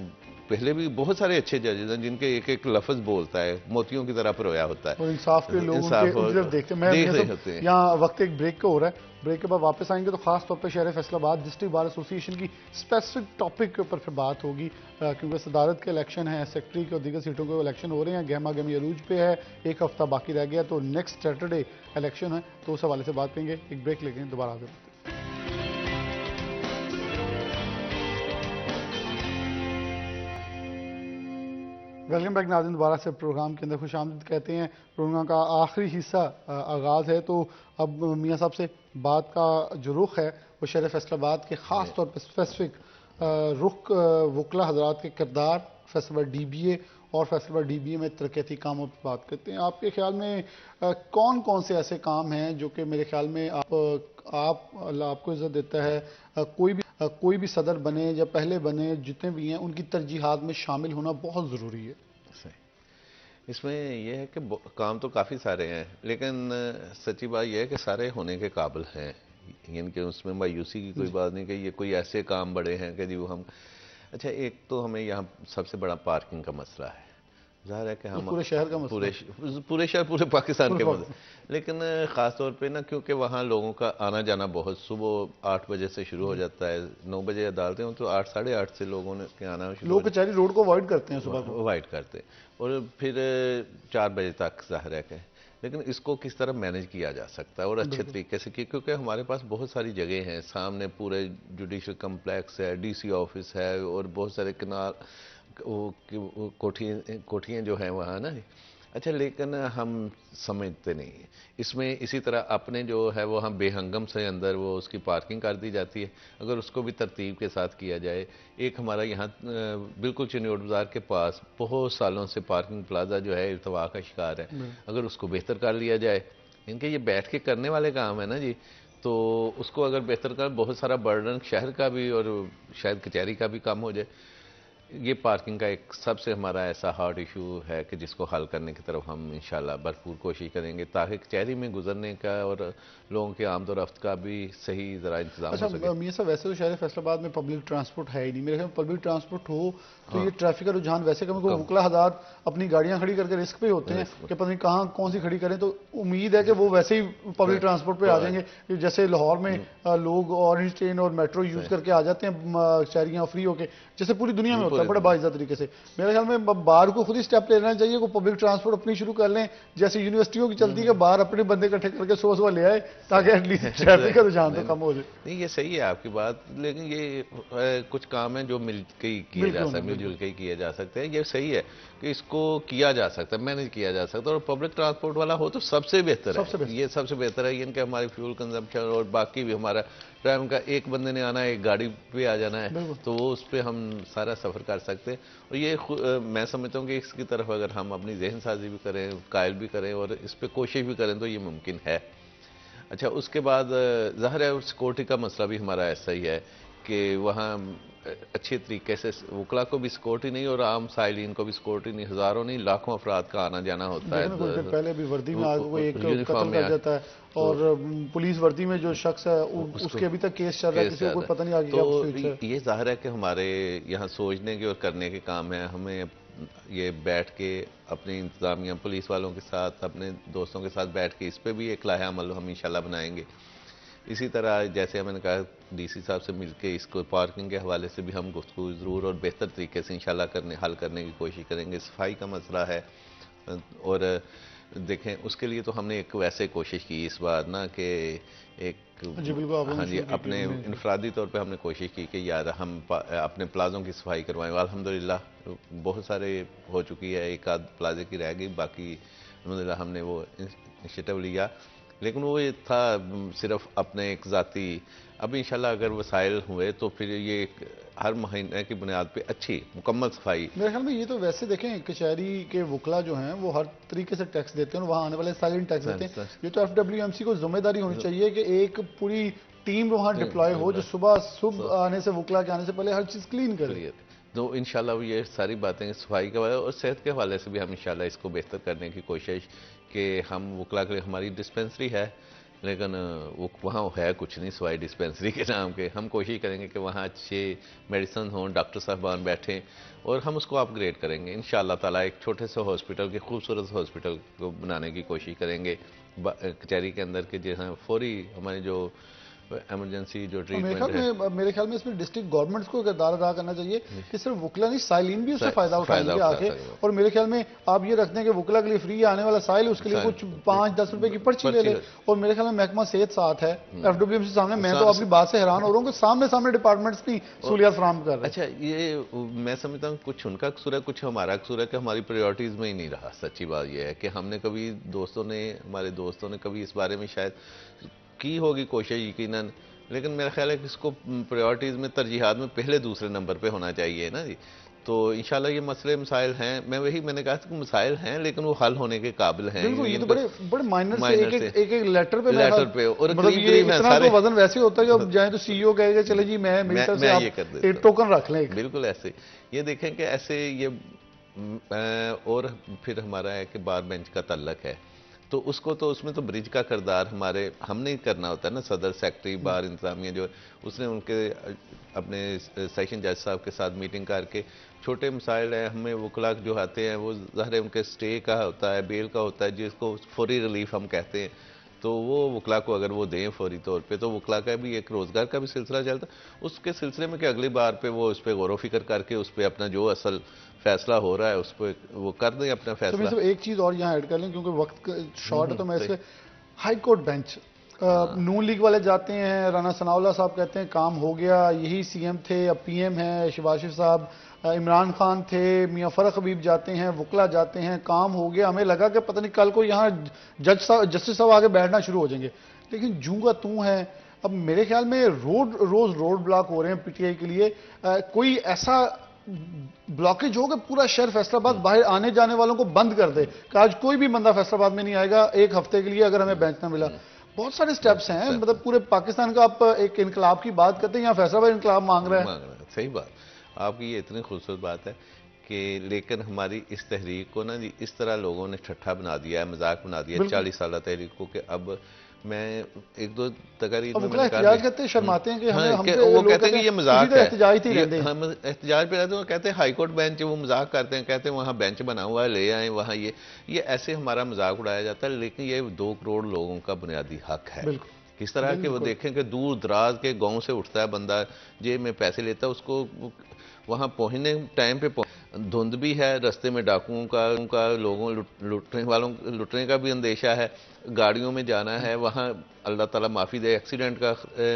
Speaker 6: पहले भी बहुत सारे अच्छे जजेस हैं जिनके एक एक लफ्ज बोलता है, मोतियों की तरह परोया होता है,
Speaker 1: और इंसाफ के लोग देखते हैं। यहाँ वक्त एक ब्रेक का हो रहा है, ब्रेक के बाद वापस आएंगे तो खास तौर पर शहर फैसलाबाद डिस्ट्रिक्ट बार एसोसिएशन की स्पेसिफिक टॉपिक के ऊपर फिर बात होगी, क्योंकि सदारत के इलेक्शन है, सेक्रेटरी के और दीगर सीटों के इलेक्शन हो रहे हैं, गहमा गहमी अरूज पे है, एक हफ्ता बाकी रह गया, तो नेक्स्ट सैटरडे इलेक्शन है, तो उस हवाले से बात करेंगे। एक ब्रेक लेके दोबारा हाजिर होते हैं। वेलकम बैक नाज़रीन, दोबारा से प्रोग्राम के अंदर खुशामदीद कहते हैं। प्रोग्राम का आखिरी हिस्सा आगाज़ है, तो अब मियाँ साहब से बात का जो रुख है वो शहर फैसलाबाद के ख़ास तौर पर स्पेसिफिक रुख वकला हजरात के किरदार, फैसला DBA और फैसलाबाद डीबीए में तरक्याती कामों पर बात करते हैं। आपके ख्याल में कौन कौन से ऐसे काम हैं जो कि मेरे ख्याल में आप अल्लाह आपको इज्जत देता है, कोई भी सदर बने या पहले बने जितने भी हैं उनकी तरजीहात में शामिल होना बहुत ज़रूरी है?
Speaker 6: इसमें यह है कि काम तो काफ़ी सारे हैं, लेकिन सच्ची बात यह है कि सारे होने के काबिल हैं, यानी कि उसमें मायूसी की कोई बात नहीं कि ये कोई ऐसे काम बड़े हैं कि जो हम। अच्छा, एक तो हमें यहाँ सबसे बड़ा पार्किंग का मसला है। ज़ाहिर है कि हम
Speaker 1: पूरे शहर का मसला,
Speaker 6: पूरे शहर पूरे पाकिस्तान के मसले, लेकिन ख़ास तौर पे ना, क्योंकि वहाँ लोगों का आना जाना बहुत सुबह 8 बजे से शुरू हो जाता है, 9 बजे अदालतें हों तो 8 साढ़े 8 से लोगों ने के आना शुरू,
Speaker 1: लोग कचहरी रोड को अवॉइड करते हैं, सुबह को
Speaker 6: अवॉइड करते हैं, और फिर 4 बजे तक ज़ाहिर है कि, लेकिन इसको किस तरह मैनेज किया जा सकता है और अच्छे तरीके से, क्योंकि हमारे पास बहुत सारी जगह हैं, सामने पूरे जुडिशल कम्प्लेक्स है, डीसी ऑफिस है, और बहुत सारे किनार कोठियाँ जो हैं वहाँ ना। अच्छा, लेकिन हम समझते नहीं हैं इसमें। इसी तरह अपने जो है वो हम बेहंगम से अंदर वो उसकी पार्किंग कर दी जाती है, अगर उसको भी तरतीब के साथ किया जाए। एक हमारा यहाँ बिल्कुल चिन्योट बाज़ार के पास बहुत सालों से पार्किंग प्लाजा जो है इर्तवा का शिकार है, अगर उसको बेहतर कर लिया जाए, इनके ये बैठ के करने वाले काम है ना जी, तो उसको अगर बेहतर कर, बहुत सारा बर्डन शहर का भी और शायद कचहरी का भी कम हो जाए। ये पार्किंग का एक सबसे हमारा ऐसा हार्ड इशू है कि जिसको हल करने की तरफ हम इंशाल्लाह भरपूर कोशिश करेंगे, ताकि कचहरी में गुजरने का और लोगों के आमद और रफ्त का भी सही ज़रा इंतजाम हो सके।
Speaker 1: मियां साहब, वैसे तो शहर फैसलाबाद में पब्लिक ट्रांसपोर्ट है ही नहीं, मेरे ख्याल में पब्लिक ट्रांसपोर्ट हो तो ये ट्रैफिक का रुझान वैसे कम, वकला हज़रात अपनी गाड़ियां खड़ी करके रिस्क पे होते हैं कि पता नहीं कहाँ कौन सी खड़ी करें, तो उम्मीद है कि वो वैसे ही पब्लिक ट्रांसपोर्ट पे आ जाएंगे। जैसे लाहौर में लोग ऑरेंज ट्रेन और मेट्रो यूज करके आ जाते हैं शहरियाँ फ्री होके, जैसे पूरी दुनिया में होता है बड़े बाइज़ा तरीके से। मेरे ख्याल में बाहर को खुद ही स्टेप लेना चाहिए, को पब्लिक ट्रांसपोर्ट अपनी शुरू कर लें, जैसे यूनिवर्सिटियों की चलती है, बाहर अपने बंदे इकट्ठे करके सुबह ले आए ताकि एटलीस्ट ट्रैफिक का रुझान तो कम हो जाए।
Speaker 6: नहीं, ये सही है आपकी बात, लेकिन ये कुछ काम है जो मिल के किए जा सकते, मिलजुल के किए जा सकते हैं। ये सही है कि इसको किया जा सकता है, मैनेज किया जा सकता है, और पब्लिक ट्रांसपोर्ट वाला हो तो सबसे बेहतर है। ये सबसे बेहतर है, इनके हमारे फ्यूल कंजम्पशन और बाकी भी हमारा टाइम का, एक बंदे ने आना है, एक गाड़ी पे आ जाना है, तो वो उस पर हम सारा सफ़र कर सकते हैं। और ये मैं समझता हूँ कि इसकी तरफ अगर हम अपनी जहन साजी भी करें, कायल भी करें और इस पर कोशिश भी करें तो ये मुमकिन है। अच्छा, उसके बाद ज़ाहिर है सिक्योरिटी का मसला भी हमारा ऐसा ही है कि वहाँ अच्छे तरीके से वकला को भी सिक्योरिटी नहीं और आम साइलिन को भी सिक्योरिटी नहीं, हज़ारों नहीं लाखों अफराद का आना जाना होता है।
Speaker 1: कुछ दिन पहले भी वर्दी में कोई एक कत्ल कर जाता है और पुलिस वर्दी में जो शख्स है उसके अभी तक केस चल रहा है, किसी को पता नहीं आगे क्या फ्यूचर है।
Speaker 6: ये ज़ाहिर है कि हमारे यहाँ सोचने के और करने के काम है। हमें ये बैठ के अपनी इंतज़ामिया पुलिस वालों के साथ, अपने दोस्तों के साथ बैठ के इस पर भी एक लाहे अमल हम इंशाल्लाह बनाएंगे। इसी तरह जैसे मैंने कहा डीसी साहब से मिलके इसको पार्किंग के हवाले से भी हम गुफ्तगू ज़रूर और बेहतर तरीके से इंशाल्लाह हल करने की कोशिश करेंगे। सफाई का मसला है, और देखें उसके लिए तो हमने एक वैसे कोशिश की इस बार ना कि एक हाँ जी, अपने इनफरादी तौर पे हमने कोशिश की कि यार हम अपने प्लाज़ों की सफाई करवाएं। अल्हम्दुलिल्लाह बहुत सारे हो चुकी है, एक आध प्लाजे की रह गई, बाकी अल्हम्दुलिल्लाह हमने वो इनिशिएटिव लिया, लेकिन वो ये था सिर्फ अपने एक ज़ाती। अब इंशाल्लाह अगर वसाइल हुए तो फिर ये हर महीने की बुनियाद पे अच्छी मुकम्मल सफाई।
Speaker 1: मेरे ख्याल में ये तो वैसे देखें कचहरी के वकला जो हैं वो हर तरीके से टैक्स देते हैं और वहाँ आने वाले साइलेंट टैक्स देते हैं। ये तो FWMC को जिम्मेदारी होनी चाहिए कि एक पूरी टीम वहाँ डिप्लॉय हो जो सुबह आने से वकला के आने से पहले हर चीज़ क्लीन करे।
Speaker 6: तो इंशाल्लाह ये सारी बातें सफाई के हवाले और सेहत के हवाले से भी हम इंशाल्लाह इसको बेहतर करने की कोशिश कि हम वकला के लिए हमारी डिस्पेंसरी है, लेकिन वो वहाँ है कुछ नहीं सिवाय डिस्पेंसरी के नाम के। हम कोशिश करेंगे कि वहाँ अच्छे मेडिसिन हों, डॉक्टर साहबान बैठें, और हम उसको अपग्रेड करेंगे इंशाल्लाह ताला। एक छोटे से हॉस्पिटल के खूबसूरत हॉस्पिटल को बनाने की कोशिश करेंगे कचहरी के अंदर के, जहाँ फौरी हमारे जो इमरजेंसी जो ट्रीटमेंट है।
Speaker 1: मेरे ख्याल में इसमें डिस्ट्रिक्ट गवर्नमेंट को किरदार अदा करना चाहिए कि सिर्फ वकला नहीं साइलिन भी उससे फायदा उठाएंगे आके। और मेरे ख्याल में आप ये रखते हैं कि वकला के लिए फ्री आने वाला साइल उसके लिए कुछ 5-10 रुपए की पर्ची ले ले। और मेरे ख्याल में महकमा सेहत साथ है, FWMC सामने। मैं तो आपकी बात से हैरान हो रहा हूँ कि सामने सामने डिपार्टमेंट्स भी सहूलियत फराहम कर रहे हैं।
Speaker 6: अच्छा, ये मैं समझता हूँ कुछ उनका कसूर है, कुछ हमारा कसूर है कि हमारी प्रायोरिटीज में ही नहीं रहा। सच्ची बात यह है कि हमने कभी हमारे दोस्तों ने कभी इस बारे में शायद की होगी कोशिश यकीनन, लेकिन मेरा ख्याल है कि इसको प्रायोरिटीज़ में तरजीहात में पहले दूसरे नंबर पे होना चाहिए ना जी। तो इंशाल्लाह ये मसले मसाइल हैं। मैंने कहा था कि मसाइल हैं लेकिन वो हल होने के काबिल हैं।
Speaker 1: बिल्कुल, ये तो बड़े बड़े माइनर से एक लेटर पे
Speaker 6: और
Speaker 1: मतलब ये इतना तो वजन वैसे होता है कि अब जाए तो सीईओ कहेगा चले जी मैं मेरी तरफ से आप एक टोकन रख लें।
Speaker 6: बिल्कुल ऐसे ये देखें कि ऐसे ये और फिर हमारा है कि बार बेंच का तल्लक है, तो उसको तो उसमें तो ब्रिज का किरदार हमने ही करना होता है ना। सदर सेक्रेटरी बार इंतजामिया जो उसने उनके अपने सेशन जज साहब के साथ मीटिंग करके छोटे मसाइल हैं, हमें वकला जो आते हैं वो ज़ाहिर है उनके स्टे का होता है, बेल का होता है, जिसको फौरी रिलीफ हम कहते हैं, तो वो वकला को अगर वो दें फौरी तौर पे तो वकला का भी एक रोज़गार का भी सिलसिला चलता है। उसके सिलसिले में कि अगली बार पे वो उस पर गौर व फिक्र करके उस पर अपना जो असल फैसला हो रहा है उस पर वो कर दें अपना फैसला।
Speaker 1: तो एक चीज़ और यहाँ ऐड कर लें क्योंकि वक्त शॉर्ट है, तो मैं इससे हाई कोर्ट बेंच नून लीग वाले जाते हैं, राना सनाउल्लाह साहब कहते हैं काम हो गया, यही सीएम थे अब पीएम है, शहबाज साहब, इमरान खान थे, मियां फरक हबीब जाते हैं, वकला जाते हैं, काम हो गया। हमें लगा कि पता नहीं कल को यहाँ जस्टिस साहब आगे बैठना शुरू हो जाएंगे, लेकिन जूं का तू है। अब मेरे ख्याल में रोज रोड ब्लॉक हो रहे हैं पीटीआई के लिए। कोई ऐसा ब्लॉकेज हो कि पूरा शहर फैसलाबाद बाहर आने जाने वालों को बंद कर दे कि आज कोई भी बंदा फैसलाबाद में नहीं आएगा एक हफ्ते के लिए अगर हमें बेंच ना मिला। बहुत सारे स्टेप्स हैं, मतलब पूरे पाकिस्तान का आप एक इनकलाब की बात करते हैं, यहाँ फैसलाबाद इनकलाब मांग रहा है।
Speaker 6: सही बात, आपकी ये इतनी खूबसूरत बात है कि लेकिन हमारी इस तहरीक को ना जी इस तरह लोगों ने ठट्ठा बना दिया है, मजाक बना दिया है 40 साल तहरीक को, कि अब मैं एक दो तकरीर में
Speaker 1: एहतजाज करते हैं, शर्माते हैं कि
Speaker 6: वो कहते हैं कि ये मजाक है,
Speaker 1: हम
Speaker 6: एहतजाज पे रहते हैं, कहते हैं हाई कोर्ट बेंच, वो मजाक करते हैं, कहते हैं वहाँ बेंच बना हुआ है ले आए वहाँ, ये ऐसे हमारा मजाक उड़ाया जाता है। लेकिन ये 2 करोड़ लोगों का बुनियादी हक है। किस तरह के वो देखें कि दूर दराज के गांव से उठता है बंदा, जेब में पैसे लेता है, उसको वहाँ पहुँचने टाइम पे धुंध भी है, रास्ते में डाकुओं का लोगों लुटने का भी अंदेशा है, गाड़ियों में जाना है, वहाँ अल्लाह ताला माफ़ी दे एक्सीडेंट का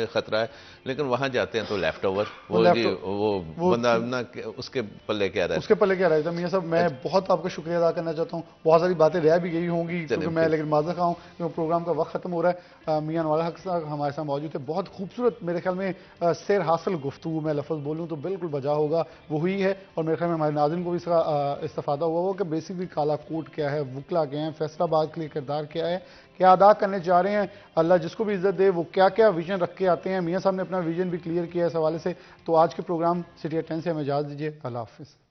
Speaker 6: ख़तरा है, लेकिन वहाँ जाते हैं तो लेफ्ट ओवर वो बंदा ना उसके पल्ले क्या रहता है,
Speaker 1: उसके पल्ले क्या रहता है। मियां साहब मैं बहुत आपका शुक्रिया अदा करना चाहता हूँ, बहुत सारी बातें रह भी गई होंगी क्योंकि मैं लेकिन माज़र खाऊँ क्योंकि प्रोग्राम का वक्त खत्म हो रहा है। मियां अनवार हक साहब हमारे साथ मौजूद थे, बहुत खूबसूरत मेरे ख्याल में सैर हासिल गुफ्तगू मैं लफ्ज़ बोलूँ तो बिल्कुल बजा होगा वो हुई है, और मेरे ख्याल में हमारे नाज़रीन को भी इसका इस्तेफादा हुआ कि बेसिकली काला कोट क्या है, वकला क्या है, फैसलाबाद के लिए किरदार क्या है, क्या अदा करने जा रहे हैं, अल्लाह जिसको भी इज्जत दे वो क्या क्या विजन रख के आते हैं। मियां साहब ने अपना विजन भी क्लियर किया इस हवाले से। तो आज के प्रोग्राम सिटी 10 से हमें इजाज़त दीजिए, अल्लाह हाफिज़।